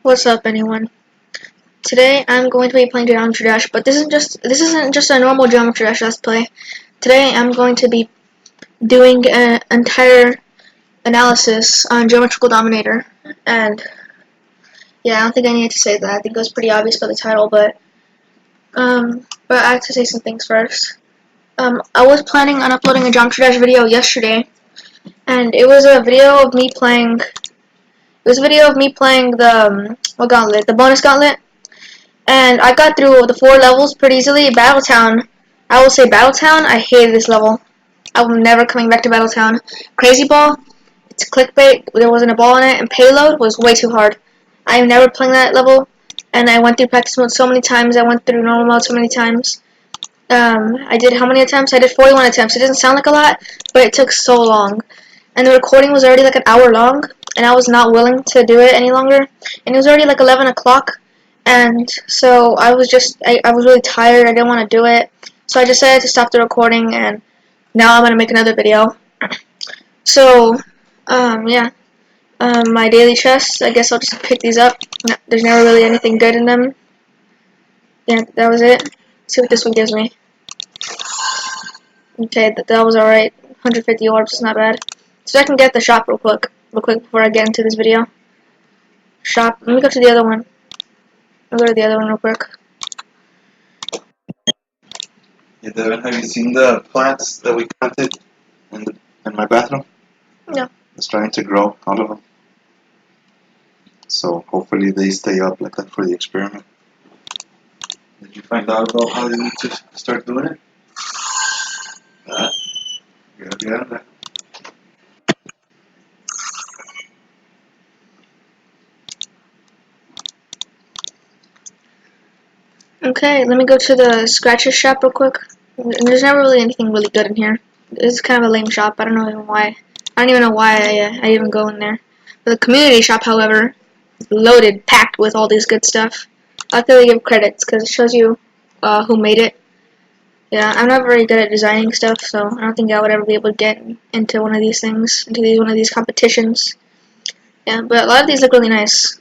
What's up, anyone? Today I'm going to be playing Geometry Dash, but this isn't just a normal Geometry Dash Let's Play. Today I'm going to be doing an entire analysis on Geometrical Dominator, and yeah, I don't think I need to say that. I think it was pretty obvious by the title, but I have to say some things first. I was planning on uploading a Geometry Dash video yesterday, and it was a video of me playing. It was a video of me playing the what gauntlet? The bonus gauntlet. And I got through the 4 levels pretty easily. Battletown, I will say Battletown, I hated this level. I'm never coming back to Battletown. Crazy Ball, it's clickbait, there wasn't a ball in it, and Payload was way too hard. I am never playing that level, and I went through practice mode so many times, I went through normal mode so many times. I did how many attempts? I did 41 attempts. It doesn't sound like a lot, but it took so long. And the recording was already like an hour long, and I was not willing to do it any longer. And it was already like 11 o'clock. And so I was really tired. I didn't want to do it. So I decided to stop the recording, and now I'm going to make another video. So, yeah. My daily chests, I guess I'll just pick these up. No, there's never really anything good in them. Yeah, that was it. Let's see what this one gives me. Okay, that was alright. 150 orbs is not bad. So I can get the shop real quick before I get into this video. Shop. Let me go to the other one. I'll go to the other one real quick. Yeah, Devin, have you seen the plants that we planted in my bathroom? No. It's starting to grow, all of them. So hopefully they stay up like that for the experiment. Did you find out about how you need to start doing it? Yeah. Okay, let me go to the scratches shop real quick. There's never really anything really good in here. It's kind of a lame shop. I don't know even why. I don't even know why I even go in there. But the community shop, however, is loaded, packed with all these good stuff. I like that they give credits because it shows you who made it. Yeah, I'm not very good at designing stuff, so I don't think I would ever be able to get into one of these things, one of these competitions. Yeah, but a lot of these look really nice.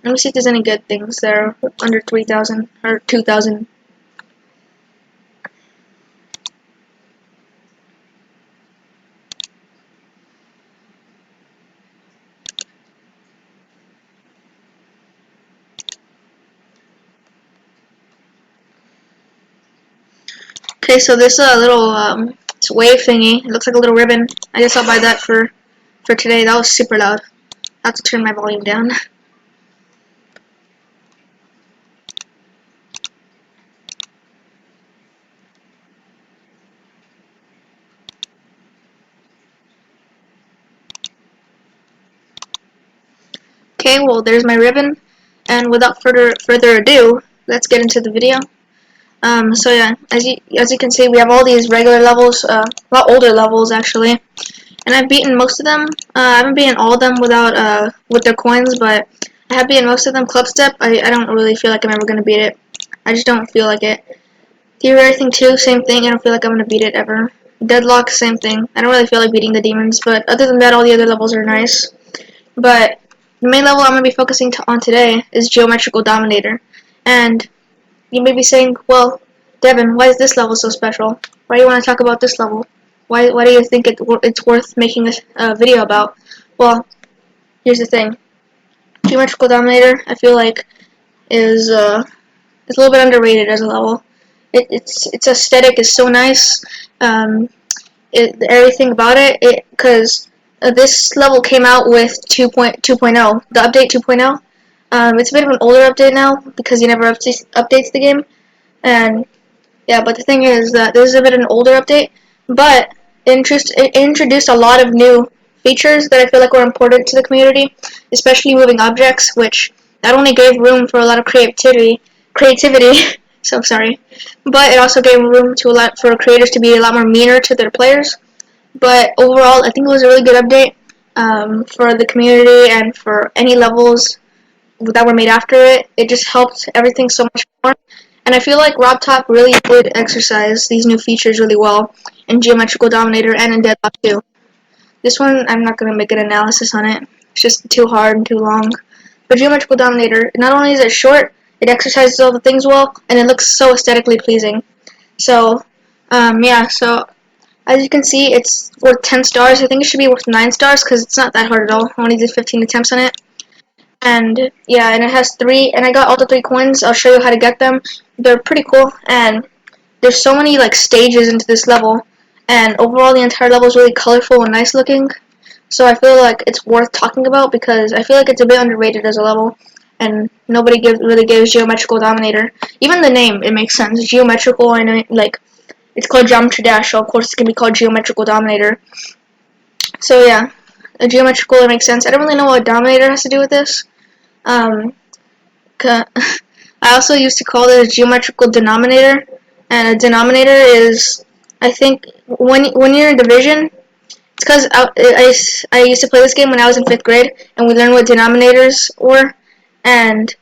Let me see if there's any good things that are under 3,000 or 2,000. Okay, so this little this wave thingy, it looks like a little ribbon. I guess I'll buy that for today. That was super loud. I have to turn my volume down. Okay, well there's my ribbon, and without further ado, let's get into the video. So yeah, as you can see, we have all these regular levels, a lot older levels actually, and I've beaten most of them. I haven't beaten all of them without with their coins, but I have beaten most of them. Club Step, I don't really feel like I'm ever gonna beat it. I just don't feel like it. Theory Everything 2, same thing. I don't feel like I'm gonna beat it ever. Deadlock, same thing. I don't really feel like beating the demons, but other than that, all the other levels are nice. But the main level I'm gonna be focusing on today is Geometrical Dominator, and you may be saying, well, Devin, why is this level so special? Why do you want to talk about this level? Why do you think it's worth making a video about? Well, here's the thing. Geometrical Dominator, I feel like, is a little bit underrated as a level. Its aesthetic is so nice. Everything about it, because this level came out with 2.0, the update 2.0. It's a bit of an older update now because he never updates the game. And yeah, but the thing is that this is a bit of an older update, but it introduced a lot of new features that I feel like were important to the community, especially moving objects, which not only gave room for a lot of creativity, so sorry, but it also gave room for creators to be a lot more meaner to their players. But overall, I think it was a really good update for the community and for any levels that were made after it. It just helped everything so much more. And I feel like RobTop really did exercise these new features really well in Geometrical Dominator and in Deadlock 2. This one, I'm not going to make an analysis on it. It's just too hard and too long. But Geometrical Dominator, not only is it short, it exercises all the things well, and it looks so aesthetically pleasing. So, yeah, so as you can see, it's worth 10 stars. I think it should be worth 9 stars because it's not that hard at all. I only did 15 attempts on it. And yeah, and it has 3, and I got all the 3 coins. I'll show you how to get them. They're pretty cool, and there's so many like stages into this level, and overall the entire level is really colorful and nice looking. So I feel like it's worth talking about because I feel like it's a bit underrated as a level, and nobody really gives Geometrical Dominator. Even the name, it makes sense. Geometrical, and like it's called Geometry Dash, so of course it's gonna be called Geometrical Dominator. So yeah, a geometrical, it makes sense. I don't really know what Dominator has to do with this. Um, I also used to call it a geometrical denominator, and a denominator is, I think, when you're in division. It's because I used to play this game when I was in 5th grade, and we learned what denominators were, and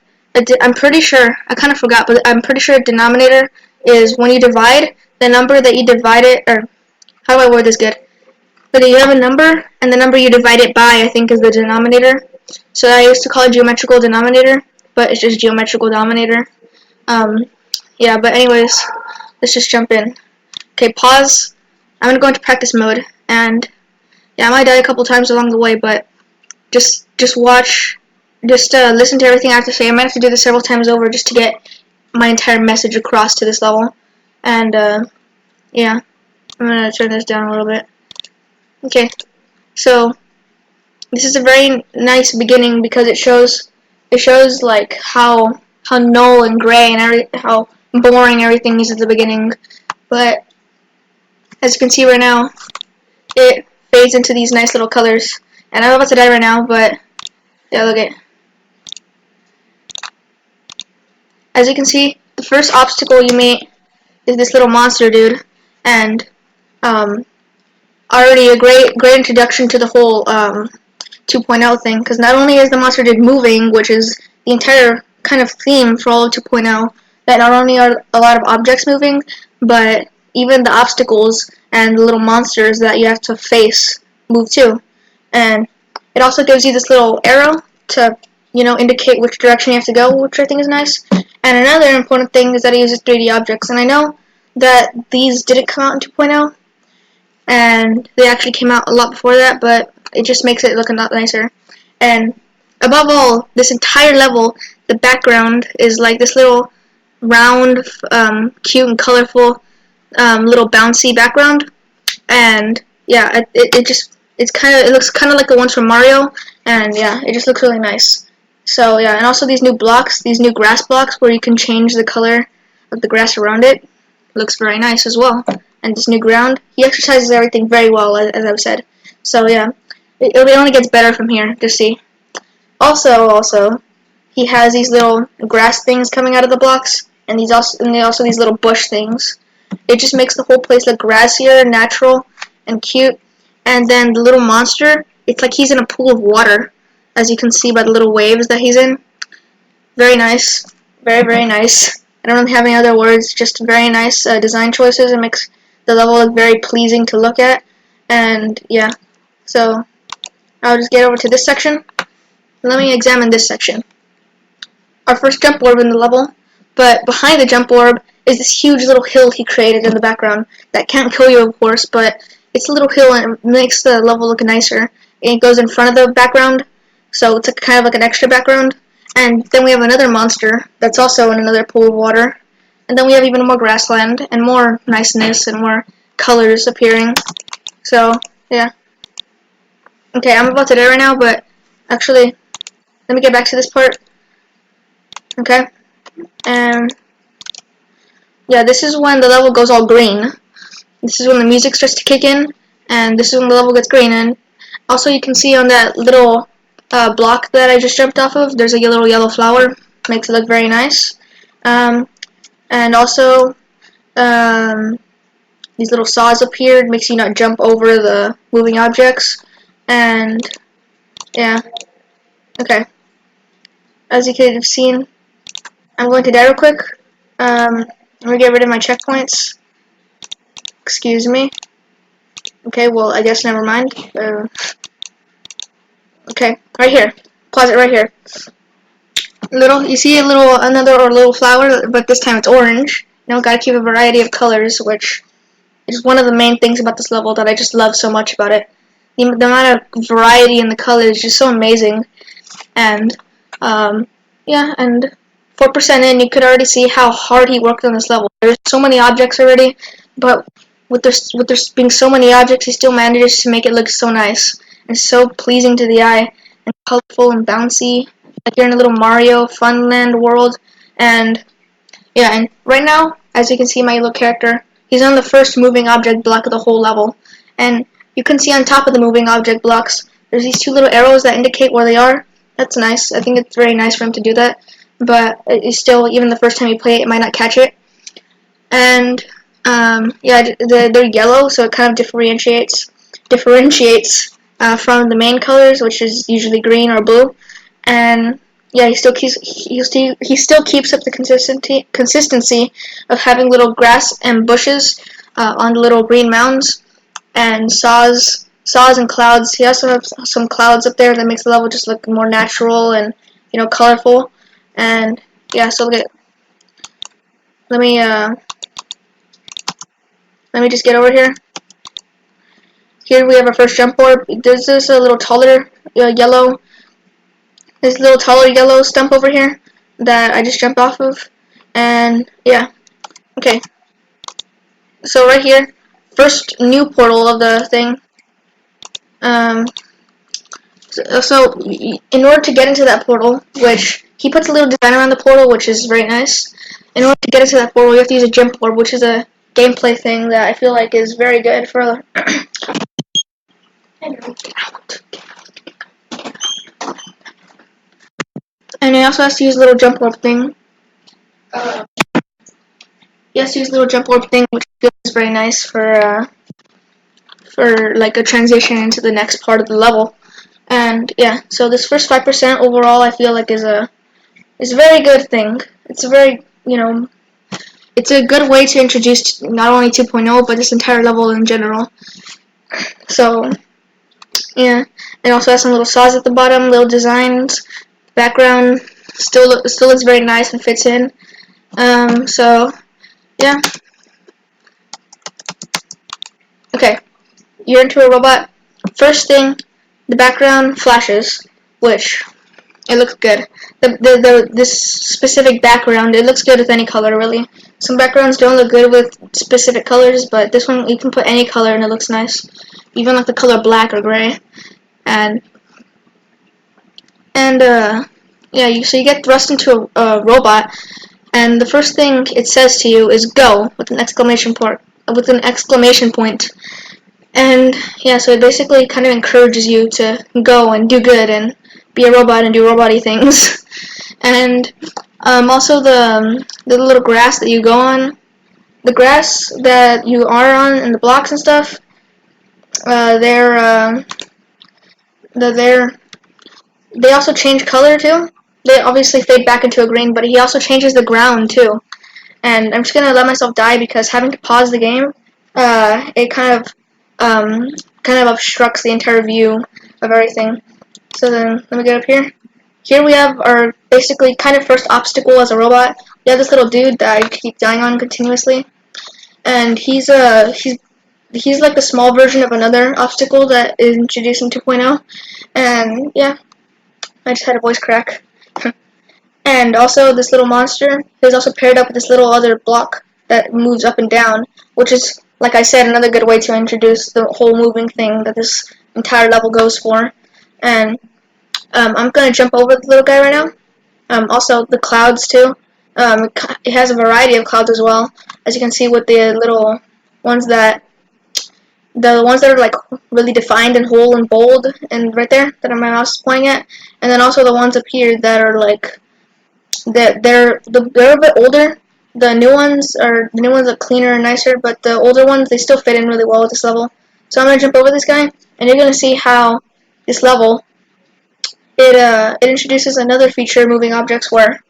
I'm pretty sure, I kind of forgot, but I'm pretty sure a denominator is when you divide, the number that you divide it, or how do I word this good? But you have a number, and the number you divide it by, I think, is the denominator. So I used to call it geometrical denominator, but it's just geometrical dominator. Yeah, but anyways, let's just jump in. Okay, pause. I'm gonna go into practice mode, and yeah, I might die a couple times along the way, but just watch, just listen to everything I have to say. I might have to do this several times over just to get my entire message across to this level. And yeah, I'm gonna turn this down a little bit. Okay, so this is a very nice beginning because it shows like how null and gray and how boring everything is at the beginning. But as you can see right now, it fades into these nice little colors. And I'm about to die right now, but yeah, look at it. As you can see, the first obstacle you meet is this little monster dude, and already a great introduction to the whole 2.0 thing, because not only is the monster dude moving, which is the entire kind of theme for all of 2.0, that not only are a lot of objects moving, but even the obstacles and the little monsters that you have to face move too. And it also gives you this little arrow to, indicate which direction you have to go, which I think is nice. And another important thing is that it uses 3D objects. And I know that these didn't come out in 2.0, and they actually came out a lot before that, but it just makes it look a lot nicer. And above all, this entire level, the background is like this little round, cute and colorful, little bouncy background. And yeah, it looks kind of like the ones from Mario, and yeah, it just looks really nice. So yeah, and also these new blocks, these new grass blocks where you can change the color of the grass around it, looks very nice as well. And this new ground, he exercises everything very well, as I've said. So yeah, it only gets better from here. Just see. Also, he has these little grass things coming out of the blocks, and also these little bush things. It just makes the whole place look grassier, natural, and cute. And then the little monster, it's like he's in a pool of water, as you can see by the little waves that he's in. Very nice. Very, very nice. I don't really have any other words, just very nice design choices. It makes the level look very pleasing to look at. And yeah, so I'll just get over to this section. Let me examine this section. Our first jump orb in the level, but behind the jump orb is this huge little hill he created in the background that can't kill you, of course, but it's a little hill and it makes the level look nicer. And it goes in front of the background, so it's kind of like an extra background. And then we have another monster that's also in another pool of water. And then we have even more grassland and more niceness and more colors appearing. So, yeah. Okay, I'm about to die right now, but actually, let me get back to this part. Okay? And yeah, this is when the level goes all green. This is when the music starts to kick in, and this is when the level gets green. And also, you can see on that little block that I just jumped off of, there's a little yellow flower. Makes it look very nice. And also, these little saws appeared, makes you not jump over the moving objects. And yeah, okay. As you could have seen, I'm going to die real quick. Let me get rid of my checkpoints. Excuse me. Okay, well, I guess never mind. Okay, right here. Pause it right here. You see another little flower, but this time it's orange. Gotta keep a variety of colors, which is one of the main things about this level that I just love so much about it. The amount of variety in the colors is just so amazing. And, yeah, and 4% in, you could already see how hard he worked on this level. There's so many objects already, but with there being so many objects, he still manages to make it look so nice and so pleasing to the eye and colorful and bouncy. Like you're in a little Mario Funland world. And yeah, and right now, as you can see, my little character, he's on the first moving object block of the whole level. And you can see on top of the moving object blocks, there's these two little arrows that indicate where they are. That's nice. I think it's very nice for him to do that. But it's still, even the first time you play it, might not catch it. And yeah, they're yellow, so it kind of differentiates from the main colors, which is usually green or blue. And yeah, he still keeps up the consistency of having little grass and bushes on the little green mounds and saws and clouds. He also has some clouds up there that makes the level just look more natural and colorful. And yeah, so let me just get over here. Here we have our first jump board. There's this a little taller yellow. This little taller yellow stump over here that I just jumped off of. And yeah, okay. So right here, first new portal of the thing. So in order to get into that portal, which he puts a little design around the portal, which is very nice. In order to get into that portal, you have to use a jump board, which is a gameplay thing that I feel like is very good for. And he also has to use a little jump warp thing. He has to use a little jump warp thing, which feels very nice for like a transition into the next part of the level. And yeah, so this first 5% overall, I feel like is a very good thing. It's a very it's a good way to introduce not only 2.0 but this entire level in general. So yeah, it also has some little saws at the bottom, little designs. Background still looks very nice and fits in. So yeah. Okay, you're into a robot. First thing, the background flashes, which it looks good. This specific background, it looks good with any color really. Some backgrounds don't look good with specific colors, but this one you can put any color and it looks nice. Even like the color black or gray. And yeah, so you get thrust into a robot, and the first thing it says to you is "go" with an exclamation point. And yeah, so it basically kind of encourages you to go and do good and be a robot and do robot-y things. And also the little grass that you go on, the grass that you are on and the blocks and stuff, they also change color too. They obviously fade back into a green, but he also changes the ground too. And I'm just gonna let myself die because having to pause the game, it kind of obstructs the entire view of everything. So then, let me get up here. Here we have our basically kind of first obstacle as a robot. We have this little dude that I keep dying on continuously, and he's like the small version of another obstacle that is introduced in 2.0. And yeah, I just had a voice crack. And also this little monster is also paired up with this little other block that moves up and down, which is, like I said, another good way to introduce the whole moving thing that this entire level goes for. And I'm going to jump over the little guy right now. Also, the clouds too. It has a variety of clouds as well, as you can see with the little ones that are like really defined and whole and bold and right there that my mouse is pointing at, and then also the ones up here that are like they're a bit older. The new ones are cleaner and nicer, but the older ones, they still fit in really well with this level. So I'm gonna jump over this guy, and you're gonna see how this level it introduces another feature of moving objects where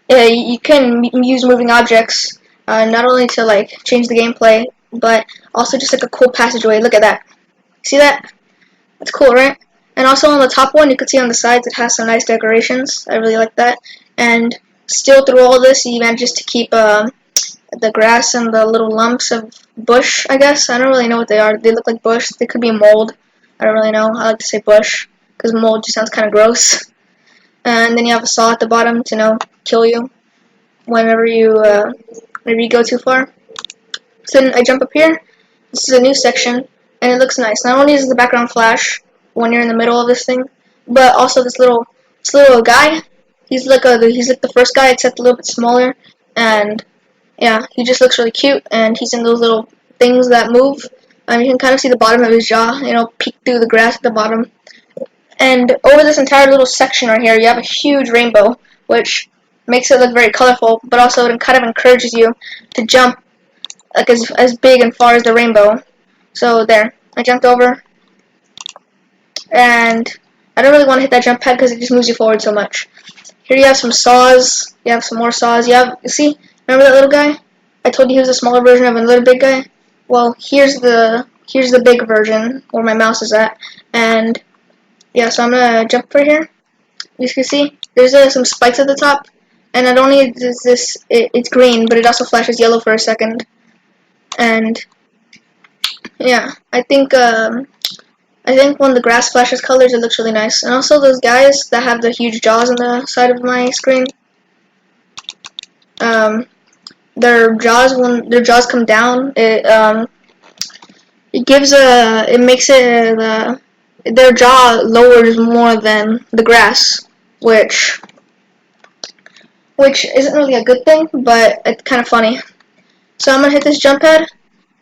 you can use moving objects not only to like change the gameplay, but also just like a cool passageway. Look at that. See that? That's cool, right? And also on the top one, you can see on the sides it has some nice decorations. I really like that. And still through all this, he manages to keep the grass and the little lumps of bush, I guess. I don't really know what they are. They look like bush. They could be mold. I don't really know. I like to say bush because mold just sounds kind of gross. And then you have a saw at the bottom to, kill you whenever you go too far. So then I jump up here. This is a new section, and it looks nice. Not only is the background flash when you're in the middle of this thing, but also this little guy. He's like the first guy, except a little bit smaller, and yeah, he just looks really cute. And he's in those little things that move. You can kind of see the bottom of his jaw, peek through the grass at the bottom. And over this entire little section right here, you have a huge rainbow, which makes it look very colorful, but also it kind of encourages you to jump like as big and far as the rainbow. So there, I jumped over, and I don't really want to hit that jump pad because it just moves you forward so much. Here you have some saws. You have some more saws. You see, remember that little guy? I told you he was a smaller version of another big guy. Well, here's the big version where my mouse is at, and yeah, so I'm gonna jump right here. You can see there's some spikes at the top, and not only is it's green, but it also flashes yellow for a second. And yeah, I think when the grass flashes colors, it looks really nice. And also those guys that have the huge jaws on the side of my screen, their jaws, when their jaws come down, it makes their jaw lowers more than the grass, which isn't really a good thing, but it's kind of funny. So I'm gonna hit this jump pad.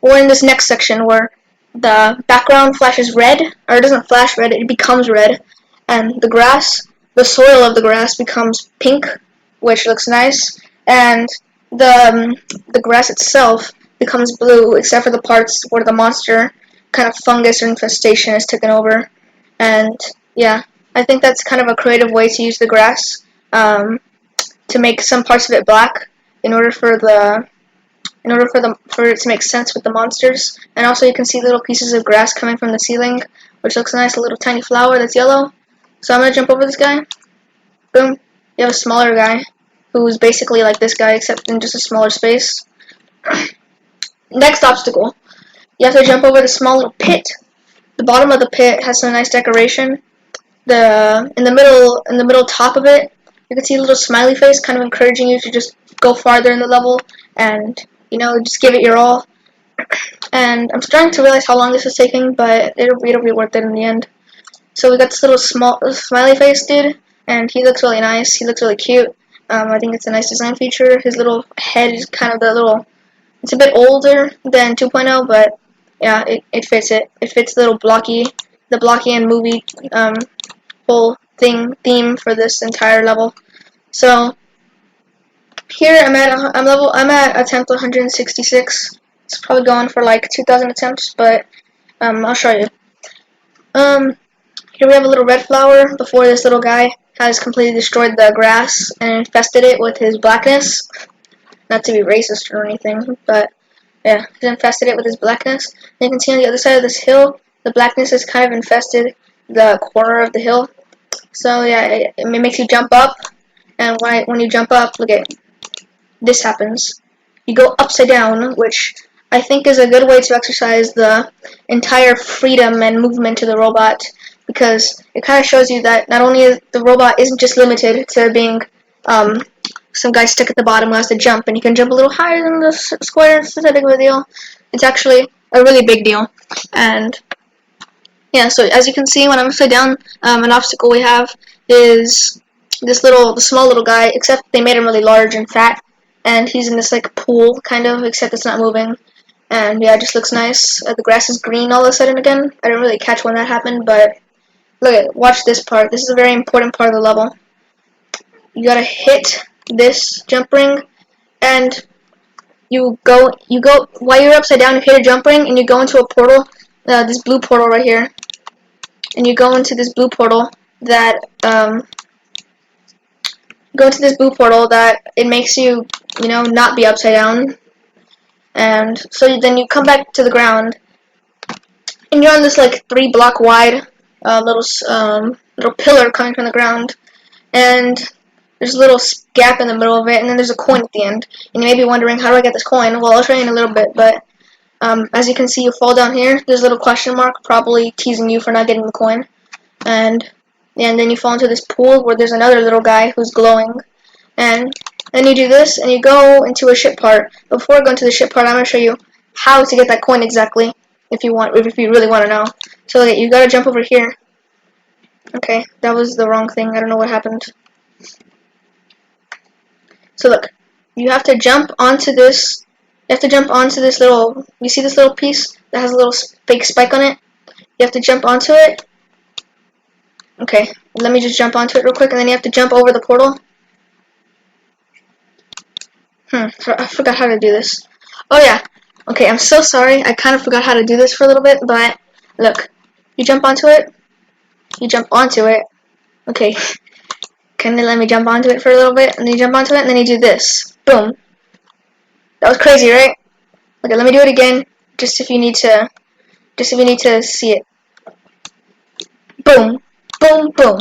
We're in this next section where the background flashes red, or it doesn't flash red, it becomes red, and the soil of the grass becomes pink, which looks nice, and the grass itself becomes blue, except for the parts where the monster kind of fungus or infestation is taken over. And yeah, I think that's kind of a creative way to use the grass, to make some parts of it black in order for it to make sense with the monsters. And also you can see little pieces of grass coming from the ceiling, which looks nice, a little tiny flower that's yellow. So I'm going to jump over this guy. Boom. You have a smaller guy who's basically like this guy, except in just a smaller space. Next obstacle. You have to jump over the small little pit. The bottom of the pit has some nice decoration. In the middle top of it, you can see a little smiley face kind of encouraging you to just go farther in the level and just give it your all. And I'm starting to realize how long this is taking, but it'll be worth it in the end. So we got this little smiley face dude, and he looks really nice. He looks really cute. I think it's a nice design feature. His little head is kind of it's a bit older than 2.0, but yeah, it fits it. It fits the blocky and movie whole theme for this entire level. So here I'm at attempt 166. It's probably going for like 2,000 attempts, but I'll show you. Here we have a little red flower before this little guy has completely destroyed the grass and infested it with his blackness. Not to be racist or anything, but yeah, he's infested it with his blackness. And you can see on the other side of this hill, the blackness has kind of infested the corner of the hill. So yeah, it makes you jump up, and when you jump up, look at this happens. You go upside down, which I think is a good way to exercise the entire freedom and movement to the robot, because it kind of shows you that not only is the robot isn't just limited to being some guy stuck at the bottom who has to jump, and you can jump a little higher than the square. It's not that big of a deal. It's actually a really big deal. And yeah, so as you can see, when I'm upside down, an obstacle we have is the small little guy, except they made him really large and fat, and he's in this like pool kind of, except it's not moving. And yeah, it just looks nice. The grass is green all of a sudden again. I didn't really catch when that happened, but watch this part. This is a very important part of the level. You gotta hit this jump ring, and you go while you're upside down. You hit a jump ring, and you go into a portal, this blue portal right here, and you go into this blue portal that it makes you not be upside down. And so then you come back to the ground, and you're on this like 3 block wide little pillar coming from the ground, and there's a little gap in the middle of it, and then there's a coin at the end. And you may be wondering, how do I get this coin? Well, I'll show you in a little bit, but as you can see, you fall down here. There's a little question mark, probably teasing you for not getting the coin. And then you fall into this pool where there's another little guy who's glowing. And then you do this, and you go into a ship part. Before I go into the ship part, I'm going to show you how to get that coin exactly, if you really want to know. So you got to jump over here. Okay, that was the wrong thing. I don't know what happened. So look, you have to jump onto this. You have to jump onto this little. You see this little piece that has a little fake spike on it? You have to jump onto it. Okay, let me just jump onto it real quick, and then you have to jump over the portal. I forgot how to do this. Oh yeah. Okay, I'm so sorry. I kind of forgot how to do this for a little bit, but look. You jump onto it. You jump onto it. Okay. Can you let me jump onto it for a little bit? And then you jump onto it, and then you do this. Boom. That was crazy, right? Okay, let me do it again, just if you need to see it. Boom. Boom, boom.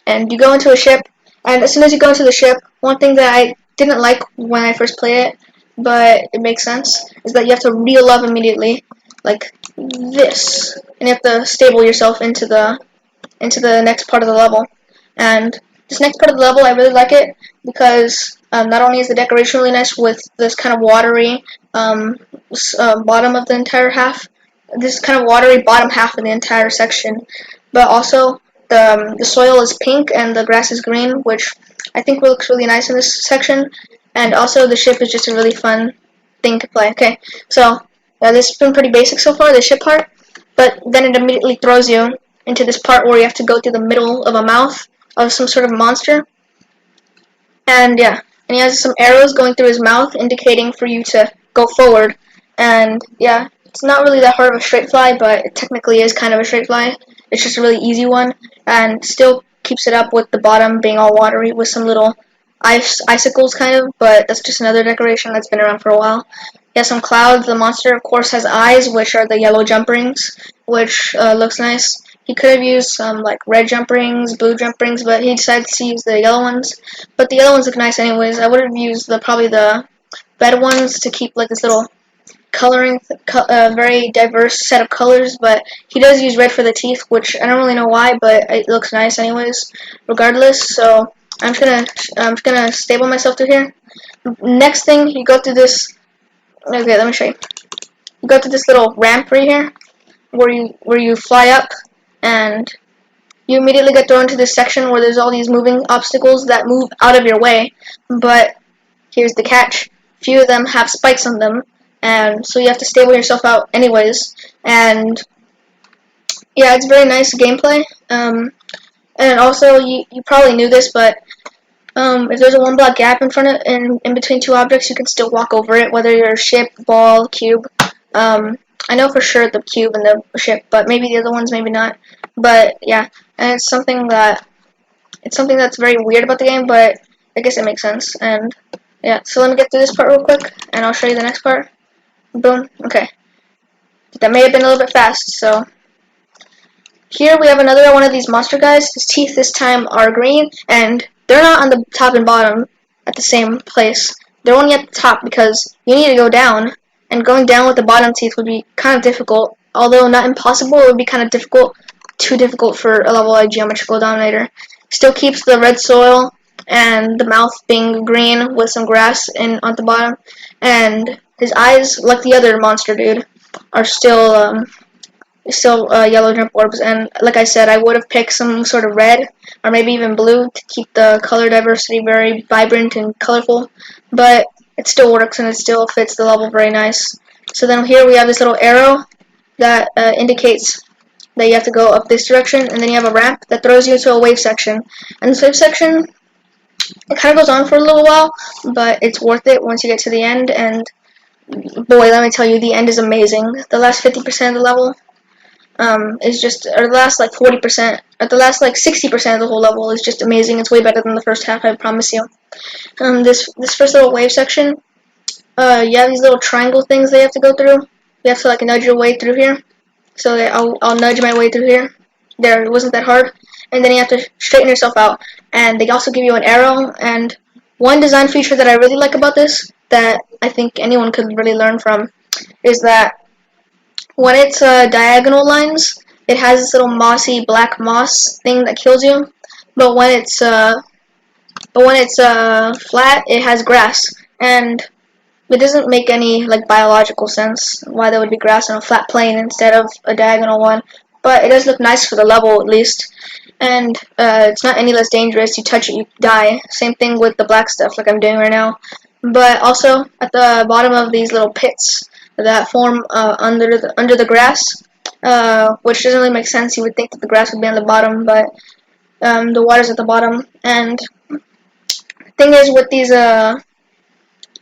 And you go into a ship, and as soon as you go into the ship, one thing that I didn't like when I first played it, but it makes sense, is that you have to reel up immediately, like this, and you have to stable yourself into the next part of the level. And this next part of the level, I really like it because not only is the decoration really nice with this kind of watery bottom of the entire half, this kind of watery bottom half of the entire section, but also the soil is pink and the grass is green, which I think looks really nice in this section. And also the ship is just a really fun thing to play. Okay, so this has been pretty basic so far, the ship part, but then it immediately throws you into this part where you have to go through the middle of a mouth of some sort of monster. And yeah, and he has some arrows going through his mouth indicating for you to go forward. And yeah, it's not really that hard of a straight fly, but it technically is kind of a straight fly. It's just a really easy one, and still keeps it up with the bottom being all watery with some little icicles kind of, but that's just another decoration that's been around for a while. He has some clouds. The monster, of course, has eyes, which are the yellow jump rings, which looks nice. He could have used some like red jump rings, blue jump rings, but he decided to use the yellow ones. But the yellow ones look nice anyways. I would have used probably the red ones to keep like this little coloring, very diverse set of colors, but he does use red for the teeth, which I don't really know why, but it looks nice anyways, regardless. So I'm just gonna stable myself through here. Next thing, you go through this. Okay, let me show you. You go through this little ramp right here, where you fly up, and you immediately get thrown into this section where there's all these moving obstacles that move out of your way. But here's the catch: few of them have spikes on them, and so you have to stable yourself out anyways. And yeah, it's very nice gameplay. And also, you probably knew this, but if there's a 1 block gap in between two objects, you can still walk over it, whether you're a ship, ball, cube. I know for sure the cube and the ship, but maybe the other ones, maybe not. But yeah, and it's something that's very weird about the game, but I guess it makes sense. And yeah, so let me get through this part real quick, and I'll show you the next part. Boom. Okay. That may have been a little bit fast, so here we have another one of these monster guys. His teeth this time are green, and they're not on the top and bottom at the same place. They're only at the top because you need to go down, and going down with the bottom teeth would be kind of difficult. Although not impossible, it would be kind of difficult. Too difficult for a level like Geometrical Dominator. Still keeps the red soil and the mouth being green with some grass on the bottom. And his eyes, like the other monster dude, are still yellow jump orbs. And like I said, I would have picked some sort of red or maybe even blue to keep the color diversity very vibrant and colorful. But it still works and it still fits the level very nice. So then here we have this little arrow that indicates that you have to go up this direction, and then you have a ramp that throws you into a wave section. And this wave section, it kind of goes on for a little while, but it's worth it once you get to the end. And boy, let me tell you, the end is amazing. The last 50% of the level is just, or the last like 40%, or the last like 60% of the whole level is just amazing. It's way better than the first half, I promise you. This first little wave section, you have these little triangle things that you have to go through. You have to like nudge your way through here. So I'll nudge my way through here. There, it wasn't that hard. And then you have to straighten yourself out. And they also give you an arrow. And one design feature that I really like about this, that I think anyone could really learn from, is that when it's diagonal lines, it has this little mossy black moss thing that kills you. But when it's flat, it has grass, and it doesn't make any like biological sense why there would be grass on a flat plane instead of a diagonal one. But it does look nice for the level at least, and it's not any less dangerous. You touch it, you die. Same thing with the black stuff, like I'm doing right now. But also at the bottom of these little pits that form under the grass, which doesn't really make sense. You would think that the grass would be on the bottom, but the water's at the bottom. And thing is with these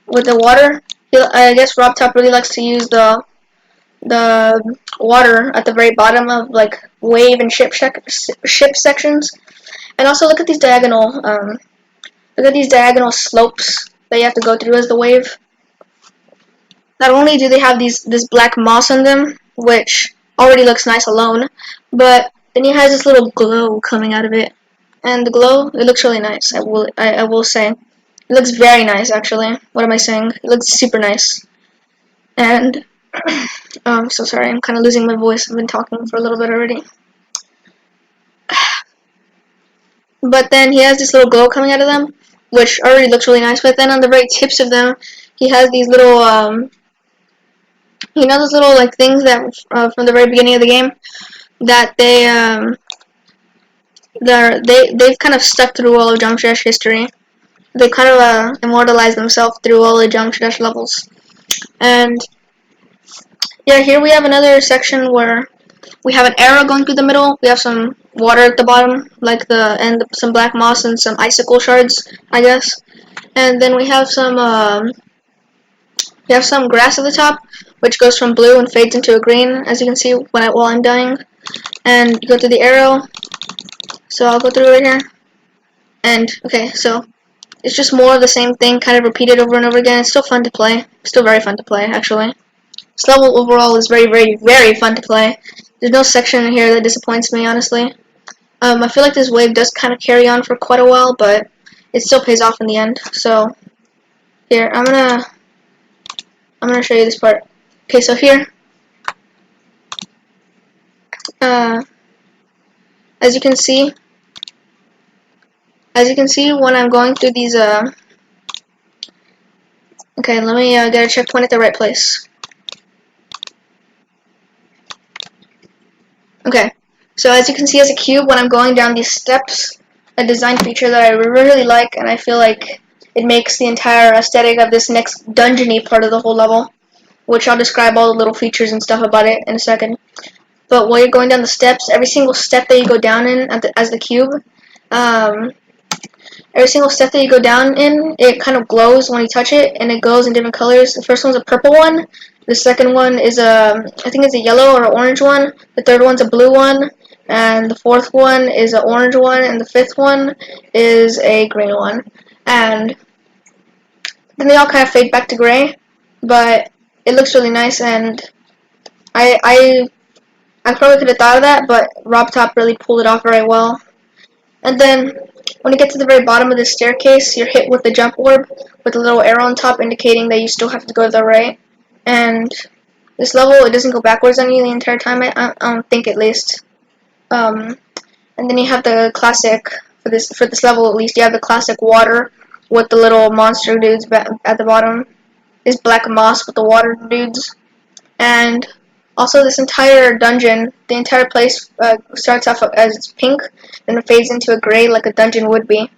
with the water, I guess Rob Top really likes to use the water at the very bottom of like wave and ship sections. And also look at these diagonal slopes that you have to go through as the wave. Not only do they have this black moss on them, which already looks nice alone, but then it has this little glow coming out of it. And the glow, it looks really nice. I will say, it looks very nice actually. What am I saying? It looks super nice. And I'm so sorry. I'm kind of losing my voice. I've been talking for a little bit already. But then he has this little glow coming out of them, which already looks really nice. But then on the very tips of them, he has these little those little like things that from the very beginning of the game that they've kind of stuck through all of Geometry Dash history. They kind of immortalized themselves through all the Geometry Dash levels. And yeah, here we have another section where we have an arrow going through the middle. We have some water at the bottom, and some black moss and some icicle shards, I guess. And then we have some grass at the top, which goes from blue and fades into a green, as you can see while I'm dying. And you go through the arrow. So I'll go through right here. And okay, so it's just more of the same thing, kind of repeated over and over again. It's still fun to play. Still very fun to play, actually. This level overall is very, very, very fun to play. There's no section in here that disappoints me, honestly. I feel like this wave does kind of carry on for quite a while, but it still pays off in the end. So here, I'm gonna show you this part. Okay, so here, as you can see when I'm going through these, okay, let me get a checkpoint at the right place. Okay, so as you can see as a cube, when I'm going down these steps, a design feature that I really like, and I feel like it makes the entire aesthetic of this next dungeony part of the whole level, which I'll describe all the little features and stuff about it in a second. But while you're going down the steps, every single step that you go down in as the cube, every single step that you go down in, it kind of glows when you touch it, and it glows in different colors. The first one's a purple one. The second one is I think it's a yellow or orange one. The third one's a blue one. And the fourth one is an orange one. And the fifth one is a green one. And then they all kind of fade back to gray. But it looks really nice, and I probably could have thought of that, but Rob Top really pulled it off very well. And then when you get to the very bottom of the staircase, you're hit with the jump orb with a little arrow on top indicating that you still have to go to the right. And this level, it doesn't go backwards on you the entire time, I don't think, at least. And then you have the classic, for this level at least, you have the classic water with the little monster dudes at the bottom. This black moss with the water dudes. And also this entire dungeon, the entire place starts off as pink, and it fades into a gray like a dungeon would be.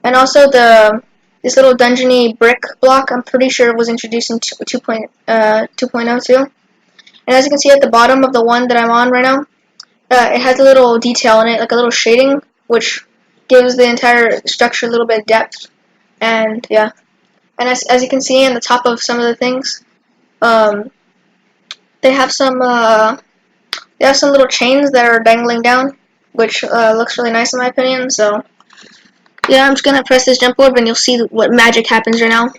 And also this little dungeony brick block, I'm pretty sure was introduced in 2.0 too. And as you can see at the bottom of the one that I'm on right now, it has a little detail in it, like a little shading, which gives the entire structure a little bit of depth. And yeah. And as you can see on the top of some of the things, they have some little chains that are dangling down, which looks really nice in my opinion. So yeah, I'm just gonna press this jump orb, and you'll see what magic happens right now.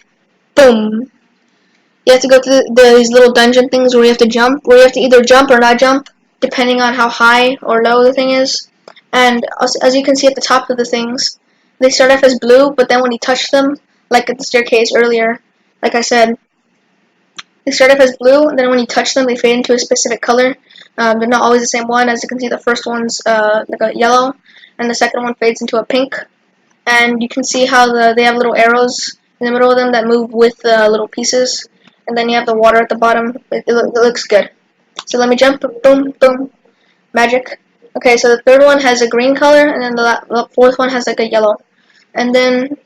Boom! You have to go through these little dungeon things where you have to jump, where you have to either jump or not jump. depending on how high or low the thing is. And as you can see at the top of the things, they start off as blue, but then when you touch them, like at the staircase earlier, like I said, they start off as blue, and then when you touch them, they fade into a specific color. They're not always the same one. As you can see, the first one's like a yellow, and the second one fades into a pink. And you can see how they have little arrows in the middle of them that move with the little pieces. And then you have the water at the bottom. It looks good. So let me jump. Boom, boom. Magic. Okay, so the third one has a green color, and then the fourth one has like a yellow. And then,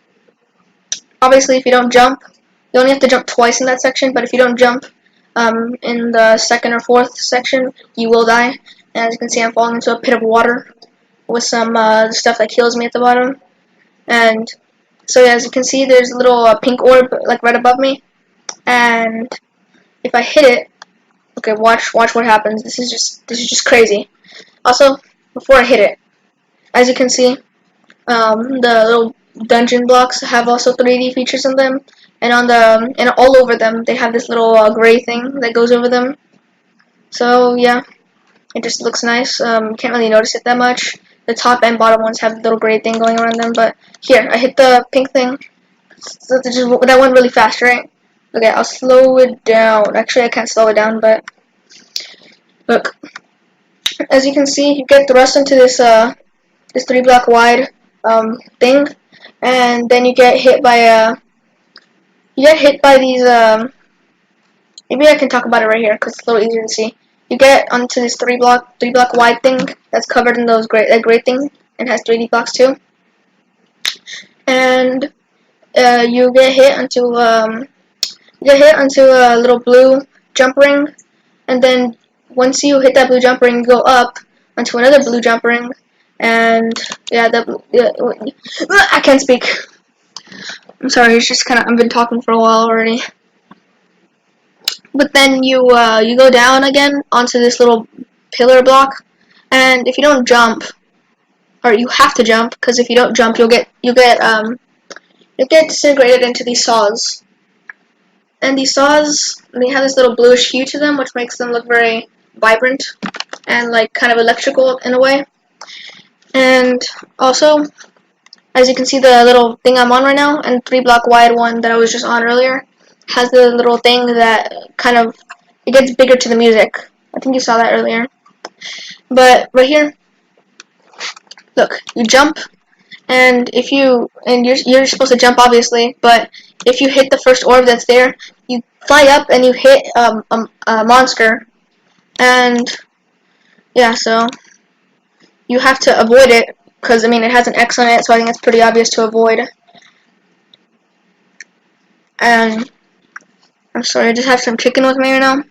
obviously, if you don't jump, you only have to jump twice in that section, but if you don't jump in the second or fourth section, you will die. And as you can see, I'm falling into a pit of water with some stuff that kills me at the bottom. And so, yeah, as you can see, there's a little pink orb like right above me. And if I hit it, okay, watch what happens. This is just crazy. Also, before I hit it, as you can see, the little dungeon blocks have also 3D features in them, and and all over them they have this little gray thing that goes over them. So yeah, it just looks nice. Can't really notice it that much. The top and bottom ones have a little gray thing going around them, but here I hit the pink thing. So that went really fast, right? Okay, I'll slow it down. Actually, I can't slow it down, but look. As you can see, you get thrust into this 3-block wide thing, and then you get hit by these. Maybe I can talk about it right here because it's a little easier to see. You get onto this 3-block wide thing that's covered in that gray thing, and has 3D blocks too, and you get hit onto a little blue jump ring, and then once you hit that blue jump ring, you go up onto another blue jump ring, and yeah, I can't speak. I'm sorry, it's just I've been talking for a while already. But then you go down again onto this little pillar block, and if you don't jump, or you have to jump, because if you don't jump, you'll get disintegrated into these saws. And these saws, they have this little bluish hue to them, which makes them look very vibrant and like kind of electrical in a way. And also, as you can see, the little thing I'm on right now, and 3-block wide one that I was just on earlier, has the little thing that it gets bigger to the music. I think you saw that earlier. But right here, look, you jump, and you're supposed to jump obviously, but if you hit the first orb that's there, you fly up and you hit a monster, and yeah, so you have to avoid it, because I mean it has an X on it, so I think it's pretty obvious to avoid. And I'm sorry, I just have some chicken with me right now,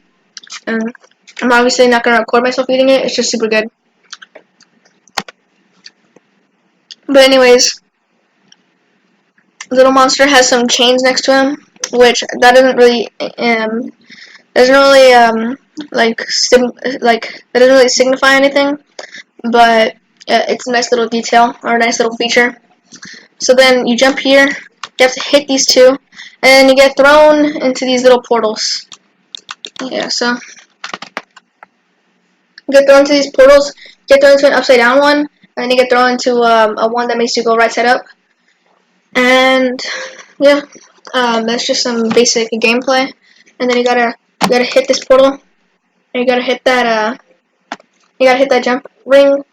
and I'm obviously not gonna record myself eating it. It's just super good. But anyways, little monster has some chains next to him, which that doesn't really that doesn't really signify anything, but it's a nice little detail or a nice little feature. So then you jump here, you have to hit these two, and then you get thrown into these little portals. Yeah, so you get thrown into these portals, get thrown into an upside down one, and then you get thrown into a one that makes you go right side up. And yeah, that's just some basic gameplay. And then you gotta hit this portal, and you gotta hit that jump ring,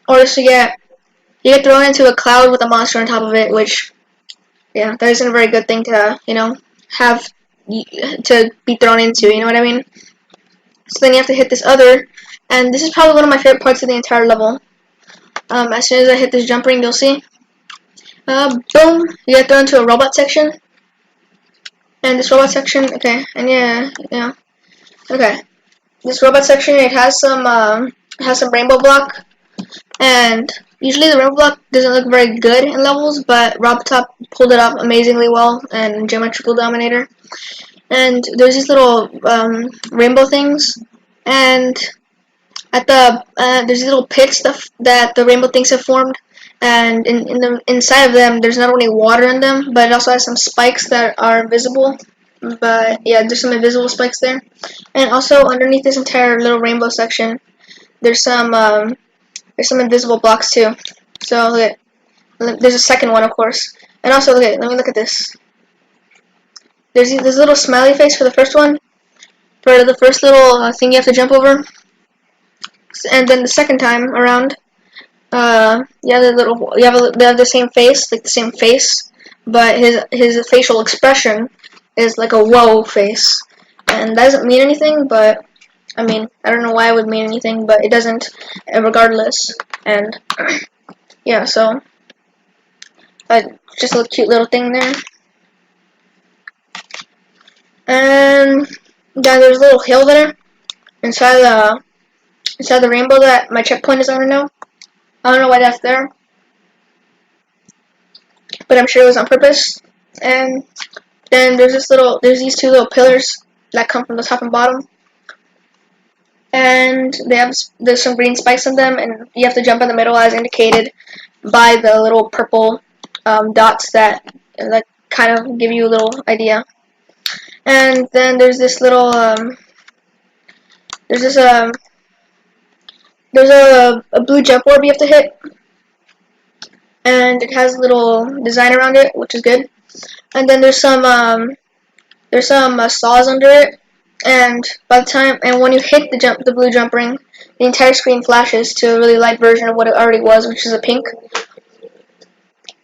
or else you get thrown into a cloud with a monster on top of it, which yeah, that isn't a very good thing to have to be thrown into. You know what I mean? So then you have to hit this other, and this is probably one of my favorite parts of the entire level. As soon as I hit this jump ring, you'll see. Boom! You get thrown into a robot section, and this robot section, okay, and yeah, okay. This robot section, it has some rainbow block, and usually the rainbow block doesn't look very good in levels, but RobTop pulled it off amazingly well in Geometrical Dominator. And there's these little rainbow things, and at there's these little pits that the rainbow things have formed, and inside of them there's not only water in them, but it also has some spikes that are invisible. But yeah, there's some invisible spikes there. And also underneath this entire little rainbow section, there's some invisible blocks too. So there's a second one, of course. And also, let me look at this. There's this little smiley face for the first one, for the first little thing you have to jump over. And then the second time around, they have the same face, like the same face, but his facial expression is like a whoa face, and that doesn't mean anything. But I mean, I don't know why it would mean anything, but it doesn't, regardless. And yeah, so just a cute little thing there. And yeah, there's a little hill there inside the rainbow that my checkpoint is on right now. I don't know why that's there, but I'm sure it was on purpose. And then there's these two little pillars that come from the top and bottom, and there's some green spikes on them, and you have to jump in the middle as indicated by the little purple dots that kind of give you a little idea. And then there's this little there's a blue jump orb you have to hit, and it has a little design around it, which is good. And then there's some saws under it, and when you hit the blue jump ring, the entire screen flashes to a really light version of what it already was, which is a pink.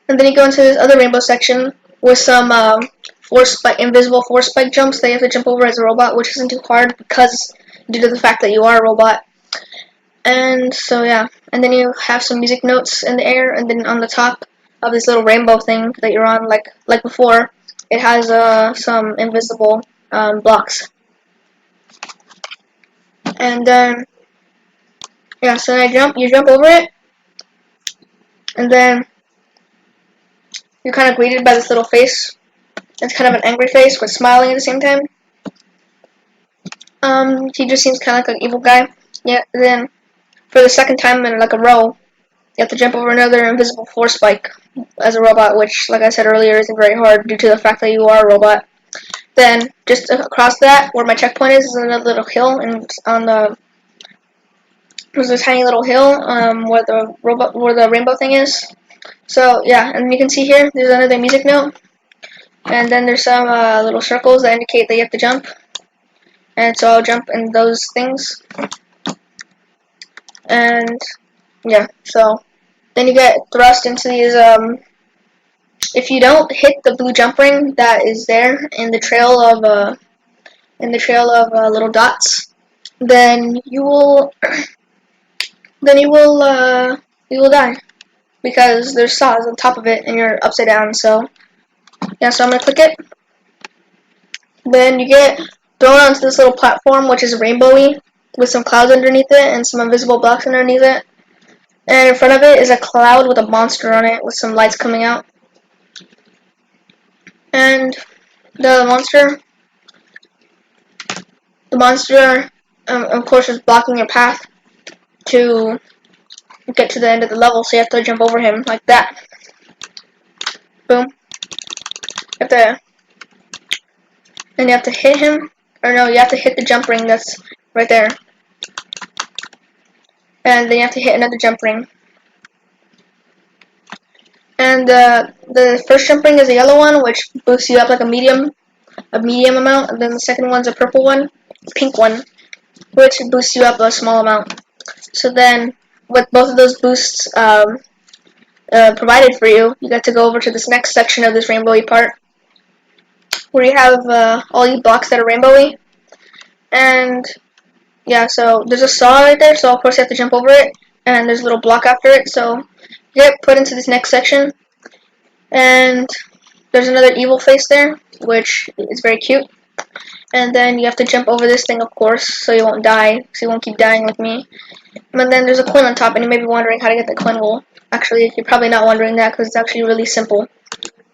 And then you go into this other rainbow section with some invisible force spike jumps that you have to jump over as a robot, which isn't too hard due to the fact that you are a robot. And so yeah, and then you have some music notes in the air, and then on the top of this little rainbow thing that you're on, like before, it has some invisible blocks. And then yeah, so you jump over it, and then you're kind of greeted by this little face. It's kind of an angry face, but smiling at the same time. He just seems kind of like an evil guy. Yeah. Then for the second time in like a row, you have to jump over another invisible force spike as a robot, which, like I said earlier, isn't very hard due to the fact that you are a robot. Then just across that, where my checkpoint is another little hill, and there's a tiny little hill where the rainbow thing is. So yeah, and you can see here there's another music note, and then there's some little circles that indicate that you have to jump. And so I'll jump in those things. And yeah, so then you get thrust into these. If you don't hit the blue jump ring that is there in the trail of little dots, then you will die because there's saws on top of it and you're upside down. So yeah, so I'm gonna click it. Then you get thrown onto this little platform, which is rainbowy, with some clouds underneath it and some invisible blocks underneath it. And in front of it is a cloud with a monster on it with some lights coming out. And the monster, of course, is blocking your path to get to the end of the level, so you have to jump over him like that. Boom. Then you have to hit him, or no, you have to hit the jump ring that's right there. And then you have to hit another jump ring. And the first jump ring is a yellow one, which boosts you up like a medium amount. And then the second one's a pink one, which boosts you up a small amount. So then, with both of those boosts provided for you, you get to go over to this next section of this rainbowy part, where you have all these blocks that are rainbowy. And yeah, so there's a saw right there, so of course you have to jump over it, and there's a little block after it, so you get put into this next section, and there's another evil face there, which is very cute, and then you have to jump over this thing, of course, so you won't die, so you won't keep dying like me. And then there's a coin on top, and you may be wondering how to get the coin. Well, actually, you're probably not wondering that, because it's actually really simple.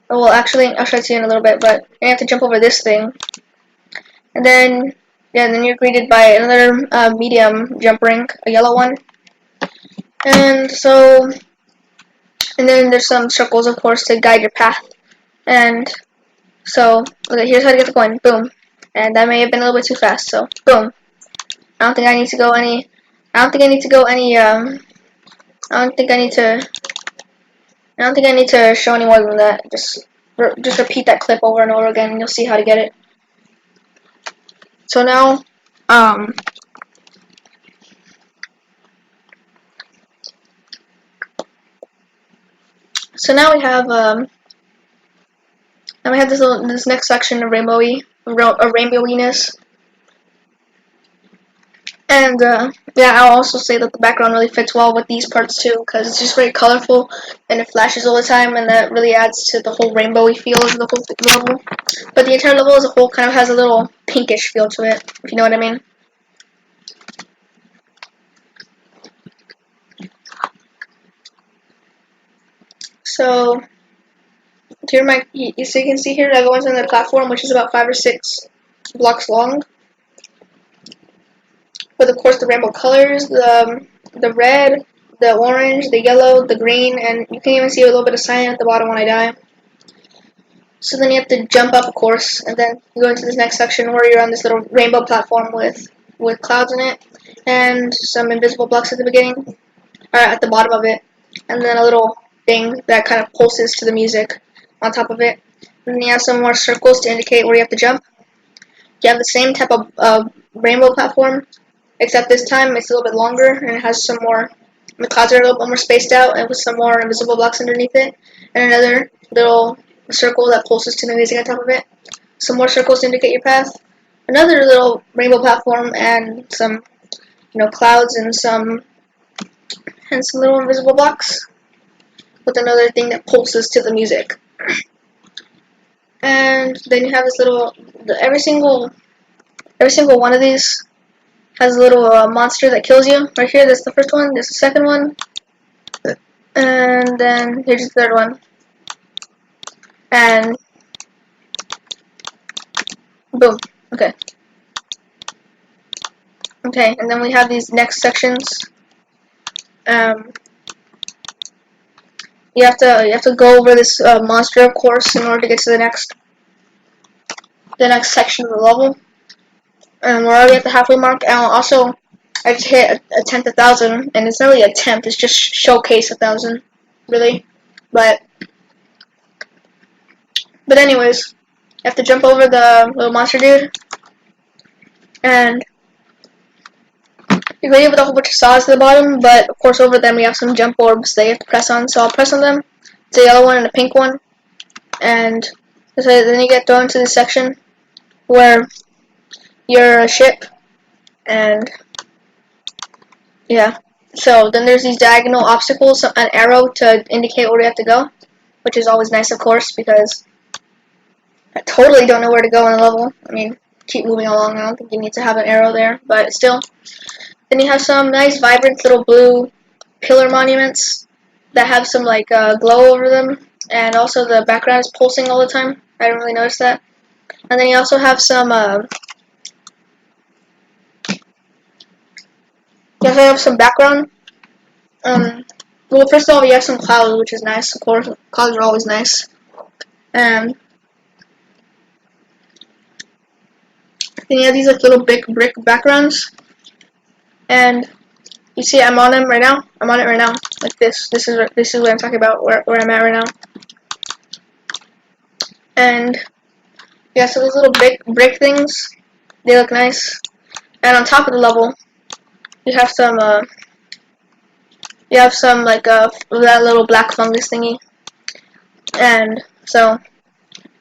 Well, actually, I'll show it to you in a little bit, but you have to jump over this thing, and then then you're greeted by another medium jump ring, a yellow one. And then there's some circles, of course, to guide your path. And So, okay, here's how to get the coin. Boom. And that may have been a little bit too fast, so boom. I don't think I need to go any, I don't think I need to go any, I don't think I need to, I don't think I need to show any more than that. Just repeat that clip over and over again and you'll see how to get it. So now, so now we have, now we have this next section of rainbowiness. And yeah, I'll also say that the background really fits well with these parts too, because it's just very colorful and it flashes all the time, and that really adds to the whole rainbowy feel of the whole level. But the entire level as a whole kind of has a little pinkish feel to it, if you know what I mean. So here, you can see here that goes on the platform, which is about 5 or 6 blocks long. But of course, the rainbow colors, the red, the orange, the yellow, the green, and you can even see a little bit of cyan at the bottom when I die. So then you have to jump up, of course, and then you go into this next section where you're on this little rainbow platform with clouds in it, and some invisible blocks at the beginning, or at the bottom of it, and then a little thing that kind of pulses to the music on top of it. And then you have some more circles to indicate where you have to jump. You have the same type of rainbow platform, except this time it's a little bit longer and it has some more, the clouds are a little bit more spaced out and with some more invisible blocks underneath it, and another little circle that pulses to the music on top of it. Some more circles to indicate your path. Another little rainbow platform and some, clouds and some little invisible blocks with another thing that pulses to the music. And then you have this little, every single one of these has a little monster that kills you. Right here, that's the first one. There's the second one. And then here's the third one. And boom. Okay. Okay, and then we have these next sections. You have to go over this monster, of course, in order to get to the next section of the level. And we're already at the halfway mark. And also, I just hit a 10th 1,000, and it's not really a 10th, it's just showcase 1,000, really. But anyways, you have to jump over the little monster dude, and you're going to have a whole bunch of saws at the bottom, but of course over them we have some jump orbs that you have to press on, so I'll press on them. It's a yellow one and a pink one, and so then you get thrown to this section where you're a ship, and yeah. So then there's these diagonal obstacles, an arrow to indicate where you have to go, which is always nice, of course, because I totally don't know where to go in the level. I mean, keep moving along. I don't think you need to have an arrow there, but still. Then you have some nice, vibrant little blue pillar monuments that have some like glow over them, and also the background is pulsing all the time. I didn't really notice that. And then you also have some. You also have some background. Well, first of all, you have some clouds, which is nice. Of course, clouds are always nice. And then you have these like little big brick backgrounds, and you see I'm on them right now. I'm on it right now, like this. This is what I'm talking about. Where I'm at right now. And yeah, so those little big brick things, they look nice. And on top of the level, you have some like that little black fungus thingy. And so,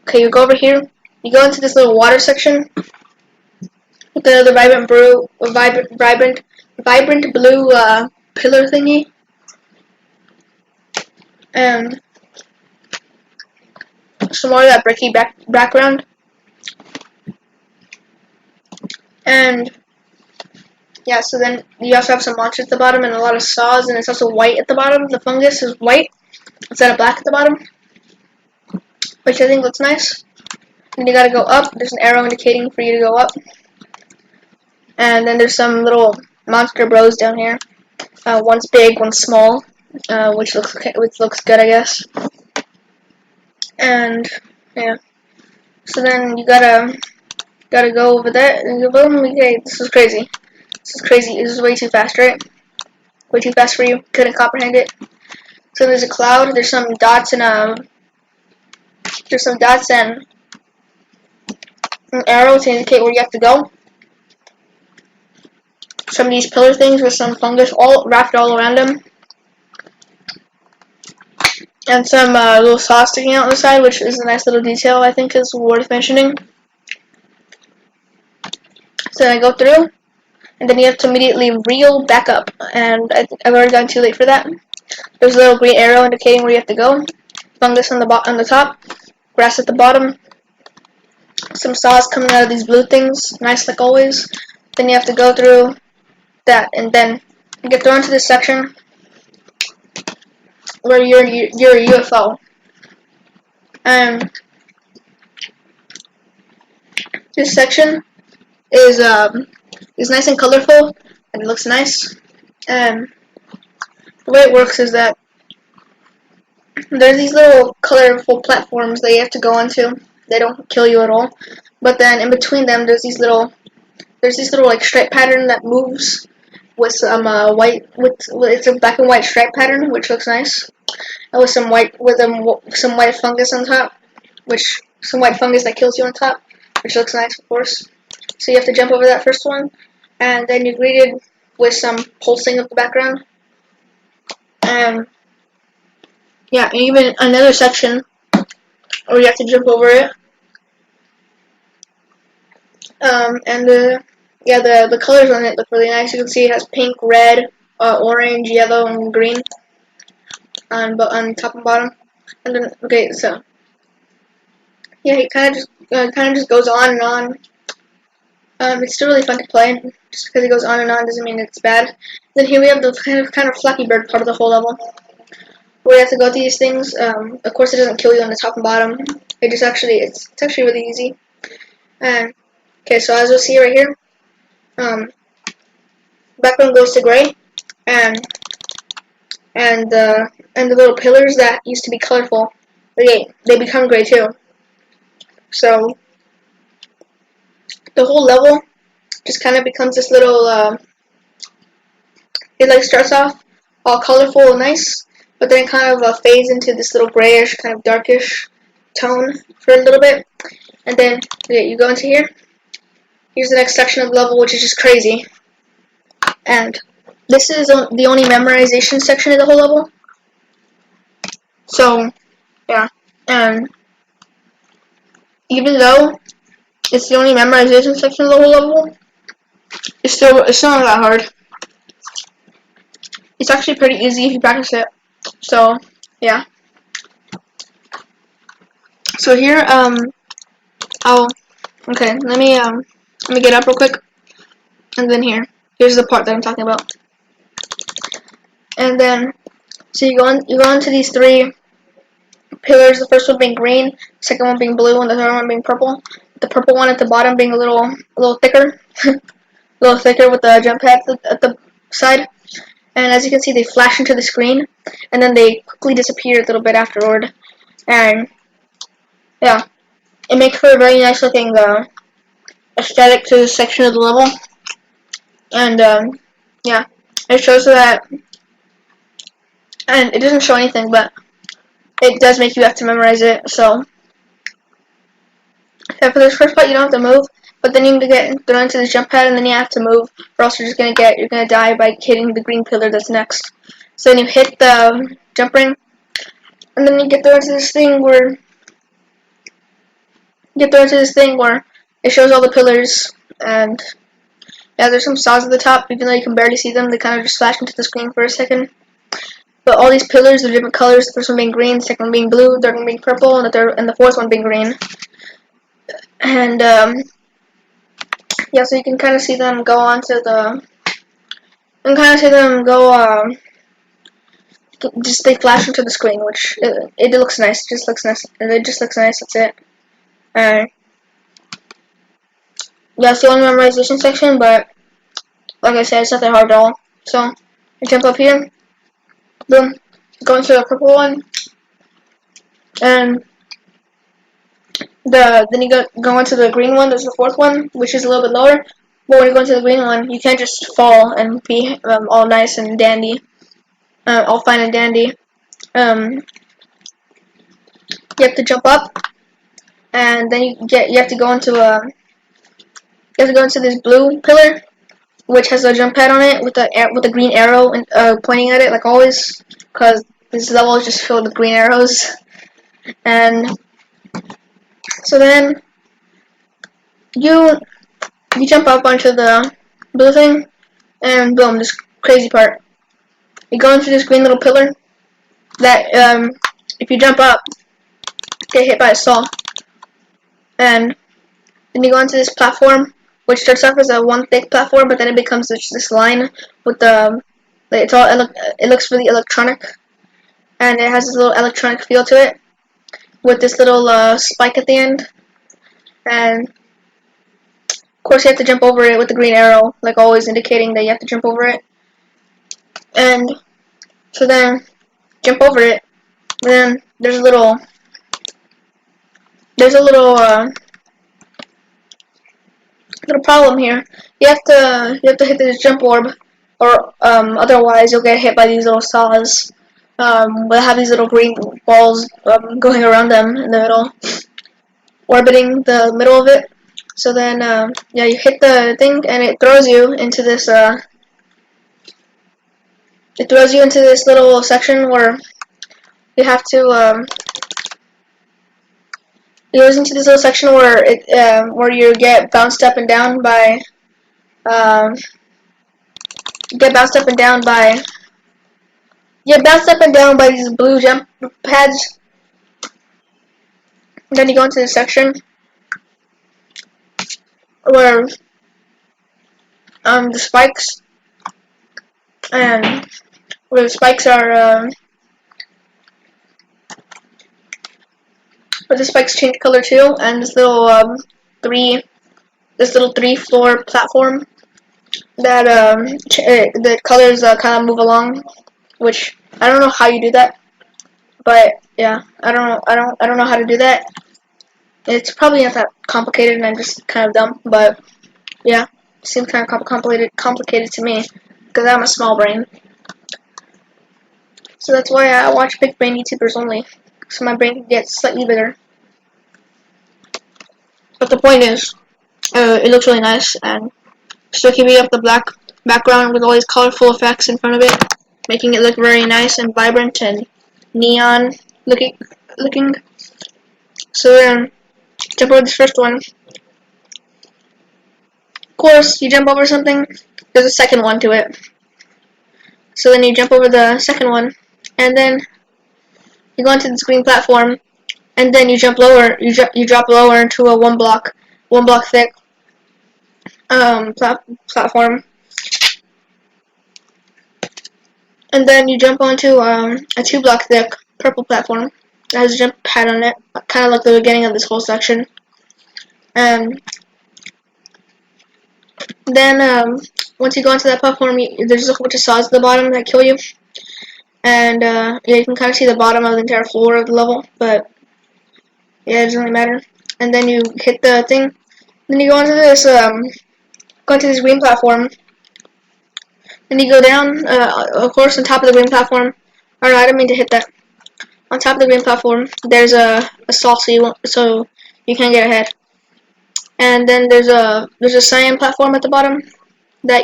okay, you go over here. You go into this little water section. The vibrant blue pillar thingy, and some more of that bricky background, and yeah. So then you also have some monsters at the bottom and a lot of saws, and it's also white at the bottom. The fungus is white instead of black at the bottom, which I think looks nice. And you gotta go up. There's an arrow indicating for you to go up. And then there's some little monster bros down here. One's big, one's small, which looks good, I guess. And yeah, So then you gotta go over there and you boom. Okay, this is crazy. This is crazy. This is way too fast, right? Way too fast for you. Couldn't comprehend it. So there's a cloud. There's some dots and an arrow to indicate where you have to go. Some of these pillar things with some fungus all wrapped all around them. And some little saws sticking out on the side, which is a nice little detail I think is worth mentioning. So then I go through, and then you have to immediately reel back up. And I've already gotten too late for that. There's a little green arrow indicating where you have to go. Fungus on the top, grass at the bottom. Some saws coming out of these blue things, nice like always. Then you have to go through that, and then you get thrown to this section where you're a UFO. This section is nice and colorful, and it looks nice. The way it works is that there's these little colorful platforms that you have to go onto. They don't kill you at all, but then in between them, there's this little like stripe pattern that moves with some white it's a black and white stripe pattern, which looks nice, and with some white fungus on top, some white fungus that kills you on top, which looks nice, of course. So you have to jump over that first one, and then you're greeted with some pulsing of the background. Yeah, and even another section where you have to jump over it. The colors on it look really nice. You can see it has pink, red, orange, yellow, and green on top and bottom. And then so yeah, it kind of just goes on and on. It's still really fun to play. Just because it goes on and on doesn't mean it's bad. Then here we have the kind of Flappy Bird part of the whole level, where you have to go through these things. Of course, it doesn't kill you on the top and bottom. It's actually really easy. Okay, so as you'll see right here, background goes to gray, and the little pillars that used to be colorful, they become gray too. So the whole level just kind of becomes this little. It like starts off all colorful and nice, but then it kind of fades into this little grayish, kind of darkish tone for a little bit, and then you go into here. Here's the next section of the level, which is just crazy. And this is the only memorization section of the whole level. So, yeah. And even though it's the only memorization section of the whole level, it's still not that hard. It's actually pretty easy if you practice it. So, yeah. So here, okay, let me get up real quick, and then here's the part that I'm talking about. And then, so you go into these three pillars. The first one being green, the second one being blue, and the third one being purple. The purple one at the bottom being a little thicker, a little thicker with the jump pad at the side. And as you can see, they flash into the screen, and then they quickly disappear a little bit afterward. And yeah, it makes for a very nice looking aesthetic to this section of the level. And yeah, it shows that, and it doesn't show anything, but it does make you have to memorize it. So yeah, for this first part, you don't have to move, but then you need to get thrown into this jump pad, and then you have to move, or else you're gonna die by hitting the green pillar that's next. So then you hit the jump ring, and then you get thrown into this thing where it shows all the pillars, and yeah, there's some saws at the top, even though you can barely see them. They kind of just flash into the screen for a second. But all these pillars are different colors. The first one being green, the second one being blue, the third one being purple, and the fourth one being green. And yeah, so you can kind of see them go onto the, just they flash into the screen, which it looks nice. It just looks nice. That's it. And yeah, it's the only memorization section, but like I said, it's not that hard at all. So you jump up here, boom, go into the purple one, and then you go into the green one. There's the fourth one, which is a little bit lower. But when you go into the green one, you can't just fall and be all nice and dandy, all fine and dandy. You have to jump up, and then you have to go into this blue pillar, which has a jump pad on it with the green arrow and pointing at it like always, because this level is just filled with green arrows. And so then you jump up onto the blue thing, and boom, this crazy part. You go into this green little pillar that if you jump up, get hit by a saw, and then you go into this platform, which starts off as a one thick platform, but then it becomes this line with the it looks really electronic, and it has this little electronic feel to it with this little spike at the end, and of course you have to jump over it with the green arrow, like always, indicating that you have to jump over it. And so then jump over it. And then there's a little problem here. You have to hit this jump orb, or otherwise you'll get hit by these little saws. We'll have these little green balls going around them in the middle, orbiting the middle of it. So then, yeah, you hit the thing, and it throws you into this. It throws you into this little section where you have to. It goes into this little section where you get bounced up and down by. Get bounced up and down by. Get bounced up and down by these blue jump pads. And then you go into this section where the spikes and where the spikes are where the spikes change color too, and this little three floor platform that the colors kind of move along, which I don't know how you do that, but yeah, I don't know how to do that. It's probably not that complicated, and I'm just kind of dumb, but yeah, it seems kind of complicated to me because I'm a small brain. So that's why I watch big brain YouTubers only, so my brain can get slightly bigger. But the point is, it looks really nice, and still keeping up the black background with all these colorful effects in front of it, making it look very nice and vibrant and neon looking. So then, jump over this first one. Of course, you jump over something, there's a second one to it. So then you jump over the second one, and then you go into this green platform, and then you jump lower. You drop lower into a one block thick platform, and then you jump onto a 2 block thick purple platform that has a jump pad on it, kind of like the beginning of this whole section. And then once you go onto that platform, there's just a bunch of saws at the bottom that kill you. And yeah, you can kind of see the bottom of the entire floor of the level, but yeah, it doesn't really matter. And then you hit the thing. Then you go onto this green platform. Then you go down, of course, on top of the green platform. Or no, I didn't mean to hit that. On top of the green platform, there's a saw, so you can't get ahead. And then there's a cyan platform at the bottom that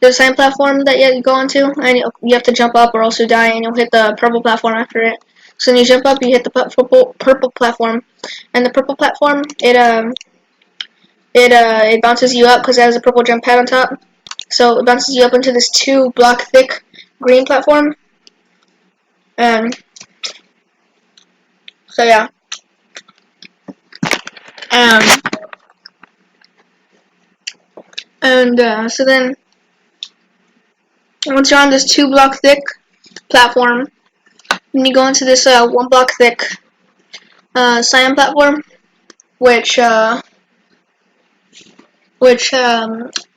there's a cyan platform that you go onto, and you have to jump up or else you die, and you'll hit the purple platform after it. So when you jump up, you hit the purple platform, and the purple platform it bounces you up because it has a purple jump pad on top. So it bounces you up into this 2 block thick green platform. So yeah. So then once you're on this 2 block thick platform, then you go into this 1 block thick cyan platform, which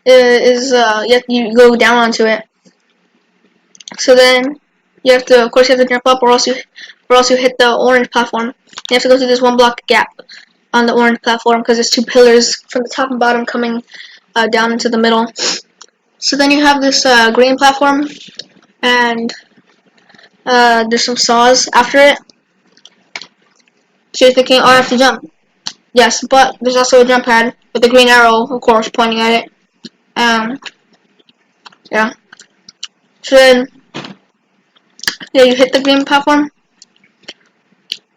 is you go down onto it. So then you have to, of course, jump up, or else you hit the orange platform. You have to go through this 1 block gap on the orange platform because there's two pillars from the top and bottom coming down into the middle. So then you have this green platform, and there's some saws after it. So you're thinking, oh, I have to jump. Yes, but there's also a jump pad with the green arrow, of course, pointing at it. Yeah. So then, yeah, you hit the green platform,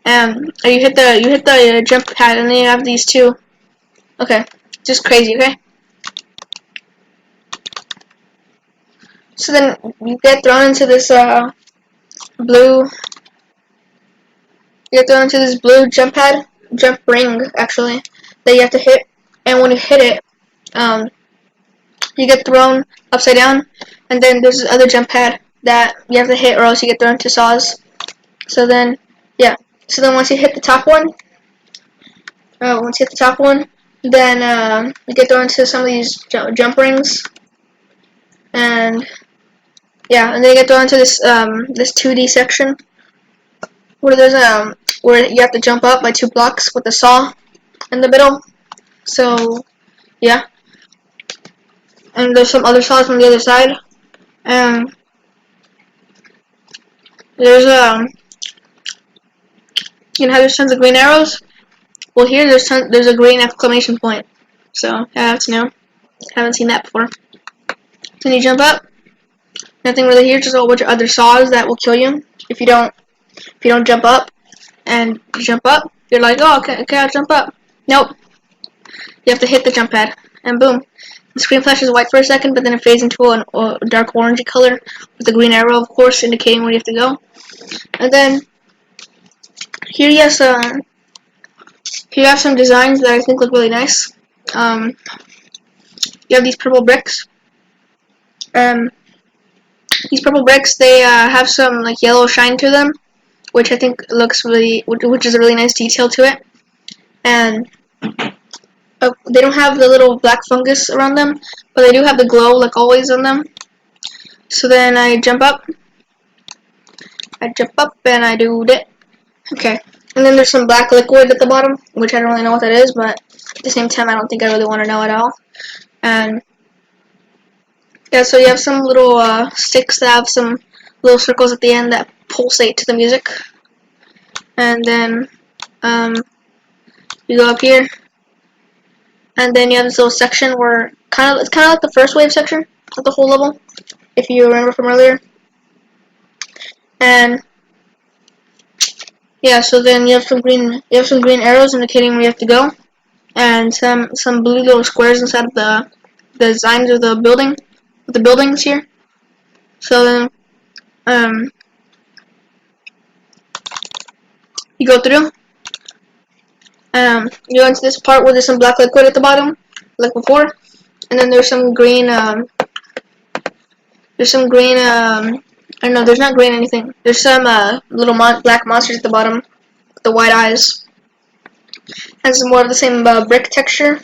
you hit the jump pad, and then you have these two. Okay, just crazy. Okay. So then you get thrown into this blue. You get thrown into this blue jump pad, jump ring actually, that you have to hit. And when you hit it, you get thrown upside down, and then there's this other jump pad that you have to hit, or else you get thrown into saws. So then, yeah. So then once you hit the top one, then you get thrown into some of these jump rings, and yeah, and then you get thrown into this this 2D section where there's where you have to jump up by 2 blocks with a saw in the middle. So yeah, and there's some other saws from the other side, and there's you know how there's tons of green arrows. Well, here there's a green exclamation point. So that's new. Haven't seen that before. Then you jump up. Nothing really here, just a whole bunch of other saws that will kill you if you don't jump up. And you jump up, you're like, oh, okay, I'll jump up. Nope. You have to hit the jump pad, and boom. The screen flashes white for a second, but then it fades into a dark orangey color with the green arrow, of course, indicating where you have to go. And then here you have some designs that I think look really nice. You have these purple bricks. These purple bricks, they have some like yellow shine to them, which I think looks really, which is a really nice detail to it. And they don't have the little black fungus around them, but they do have the glow like always on them. So then I jump up and I do it. Okay. And then there's some black liquid at the bottom, which I don't really know what that is, but at the same time I don't think I really want to know at all. And yeah, so you have some little sticks that have some little circles at the end that pulsate to the music. And then you go up here, and then you have this little section where it's kind of like the first wave section of the whole level, if you remember from earlier. And yeah, so then you have some green arrows indicating where you have to go, and some blue little squares inside of the designs of the buildings here. So then you go through. You go into this part where there's some black liquid at the bottom, like before, and then there's some green. I don't know. There's not green anything. There's some little black monsters at the bottom with the white eyes. And some more of the same brick texture.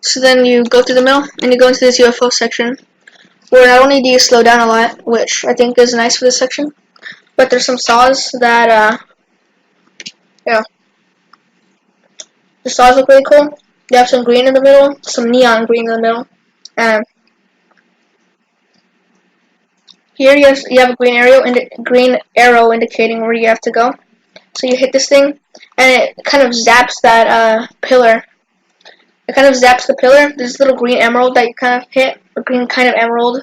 So then you go through the middle and you go into this UFO section, where not only do you slow down a lot, which I think is nice for this section, but there's some saws that yeah. The saws look really cool. You have some green in the middle, some neon green in the middle. Here you have a green arrow indicating where you have to go. So you hit this thing, and it kind of zaps that pillar. It kind of zaps the pillar. There's a little green emerald that you kind of hit, a green kind of emerald.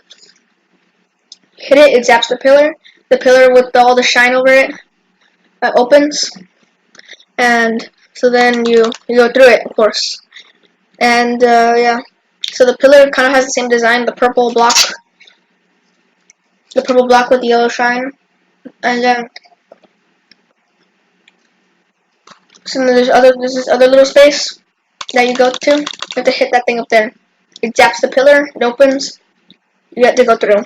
Hit it, it zaps the pillar. The pillar with all the shine over it opens, and so then you go through it, of course. And yeah, so the pillar kind of has the same design, the purple block with the yellow shine. And then so then there's this other little space that you go to. You have to hit that thing up there. It zaps the pillar, it opens, you have to go through.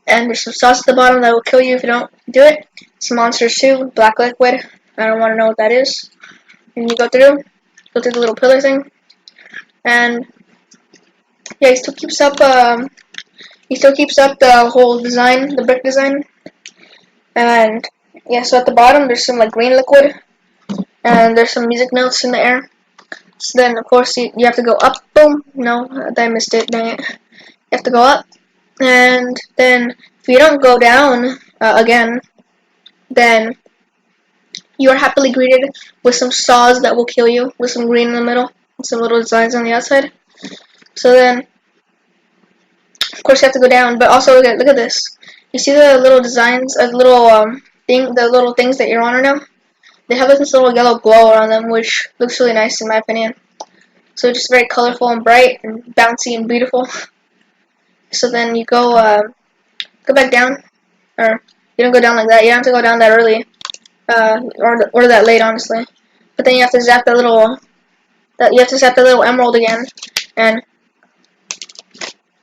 And there's some sauce at the bottom that will kill you if you don't do it. Some monsters too, black liquid. I don't want to know what that is. And you go through the little pillar thing. And yeah, he still keeps up the whole design, the brick design. And yeah, so at the bottom there's some like green liquid, and there's some music notes in the air. So then, of course, you have to go up. Boom. No, I missed it. Dang it. You have to go up. And then, if you don't go down again, then you are happily greeted with some saws that will kill you, with some green in the middle, and some little designs on the outside. So then, of course, you have to go down. But also, look at this. You see the little designs, the little things that you're on right now? They have like this little yellow glow around them, which looks really nice in my opinion. So just very colorful and bright and bouncy and beautiful. So then you go back down, or you don't go down like that. You don't have to go down that early, or that late, honestly. But then you have to zap the little emerald again, and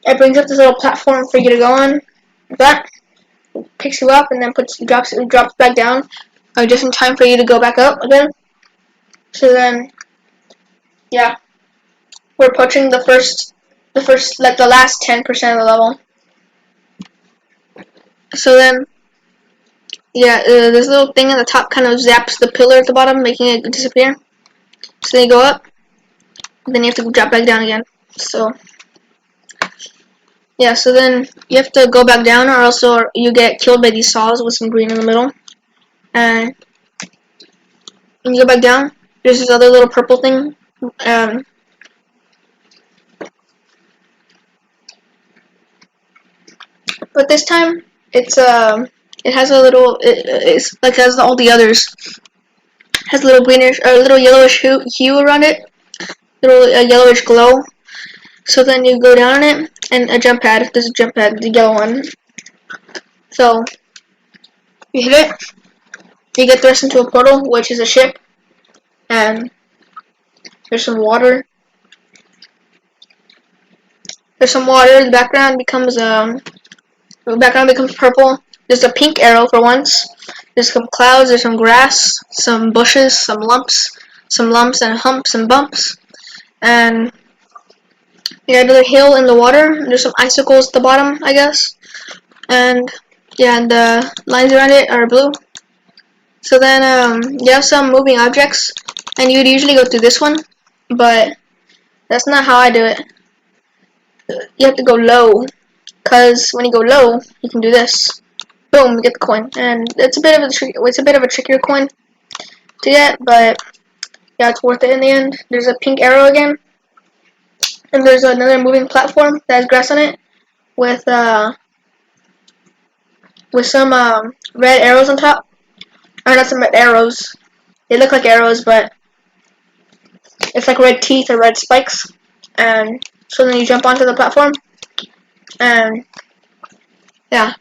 it brings up this little platform for you to go on. That picks you up and then drops back down, just in time for you to go back up again. So then, yeah, we're approaching the last 10% of the level. So then, yeah, this little thing at the top kind of zaps the pillar at the bottom, making it disappear. So then you go up, then you have to drop back down again. So, yeah, so then you have to go back down, or else you get killed by these saws with some green in the middle. And when you go back down, there's this other little purple thing. But this time, it has a little, it's like as all the others. It has a little greenish, or a little yellowish hue around it, little yellowish glow. So then you go down on it, and a jump pad. There's a jump pad, the yellow one. So you hit it, you get thrust into a portal, which is a ship, and there's some water. The background becomes purple. There's a pink arrow for once. There's some clouds. There's some grass, some bushes, some lumps and humps and bumps, and you got another hill in the water. There's some icicles at the bottom, I guess, and yeah, and the lines around it are blue. So then you have some moving objects, and you'd usually go through this one, but that's not how I do it. You have to go low, because when you go low, you can do this. Boom, you get the coin, and it's a bit of a trickier coin to get, but yeah, it's worth it in the end. There's a pink arrow again, and there's another moving platform that has grass on it with some red arrows on top. Or not some red arrows. They look like arrows, but it's like red teeth or red spikes. And so then you jump onto the platform, and yeah.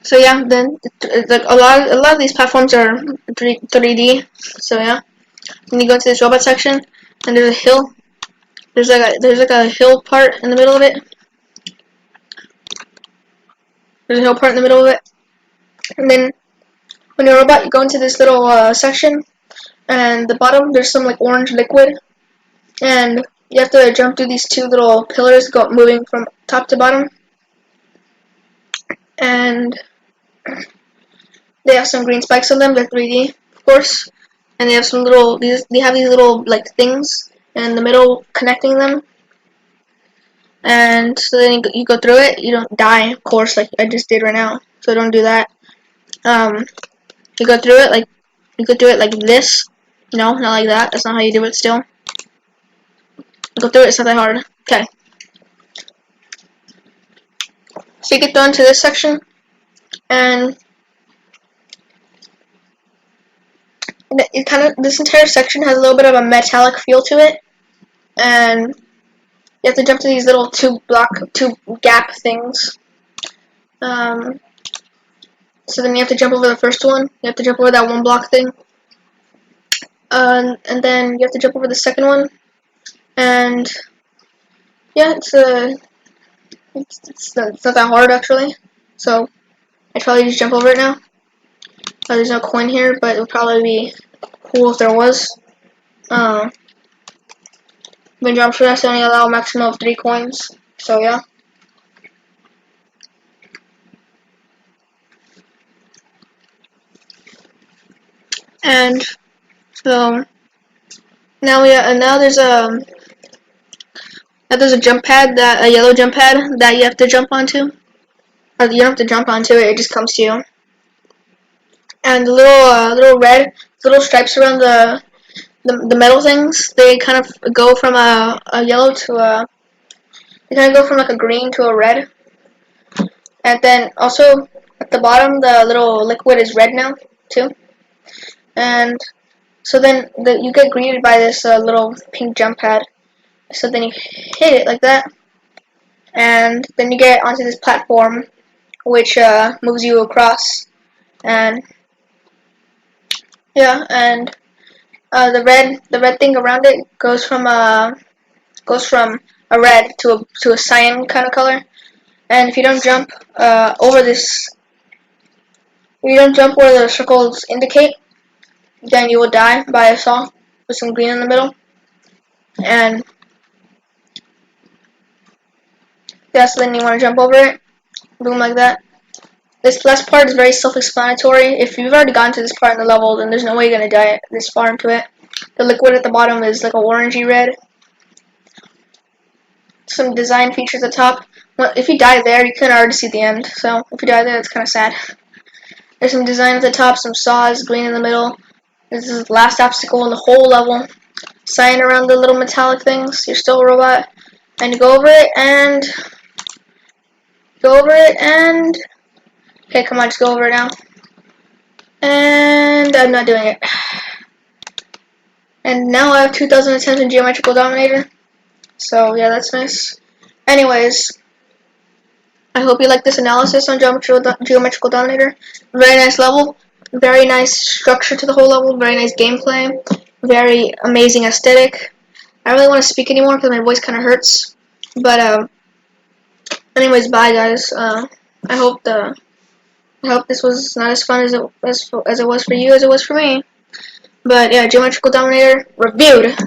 So yeah, then it's like a lot of these platforms are 3D. So yeah, then you go to this robot section, and there's a hill. There's like a hill part in the middle of it. There's a hill part in the middle of it, and then when you're a robot, you go into this little section, and the bottom there's some like orange liquid, and you have to jump through these two little pillars, moving from top to bottom, and they have some green spikes on them. They're 3D, of course, and they have these little like things in the middle connecting them. And so then you go through it. You don't die, of course, like I just did right now. So don't do that. You go through it like this. No, not like that. That's not how you do it. Still, you go through it. It's not that hard. Okay. So you get thrown to this section, and this entire section has a little bit of a metallic feel to it, and you have to jump to these little two gap things. So then you have to jump over the first one. You have to jump over that one block thing, and then you have to jump over the second one. And yeah, it's not that hard actually. So I'd probably just jump over it now. There's no coin here, but it would probably be cool if there was. When jump shooters only allow a maximum of 3 coins. So yeah. And so now there's a jump pad, a yellow jump pad that you have to jump onto. Or you don't have to jump onto it; it just comes to you. And the little stripes around the metal things, they kind of go from a yellow to a, they kind of go from like a green to a red. And then also at the bottom, the little liquid is red now too. And so then you get greeted by this little pink jump pad. So then you hit it like that, and then you get onto this platform, which moves you across. And yeah, and the red thing around it goes from a red to a cyan kind of color. And if you don't jump over this, if you don't jump where the circles indicate, then you will die by a saw with some green in the middle. And yeah, so then you want to jump over it, boom, like that. This last part is very self-explanatory. If you've already gotten to this part in the level, then there's no way you're gonna die this far into it. The liquid at the bottom is like a orangey red. Some design features at the top. Well, if you die there, you can already see the end. So if you die there, it's kind of sad. There's some design at the top, some saws, green in the middle. This is the last obstacle in the whole level. Sign around the little metallic things. You're still a robot, and you go over it and okay, come on, just go over it now. And I'm not doing it. And now I have 2,000 attempts in Geometrical Dominator. So yeah, that's nice. Anyways, I hope you like this analysis on Geometrical Dominator. Very nice level. Very nice structure to the whole level. Very nice gameplay. Very amazing aesthetic. I don't really want to speak anymore because my voice kind of hurts. But anyways, bye guys. I hope this was not as fun as it was for you as it was for me. But yeah, Geometrical Dominator reviewed.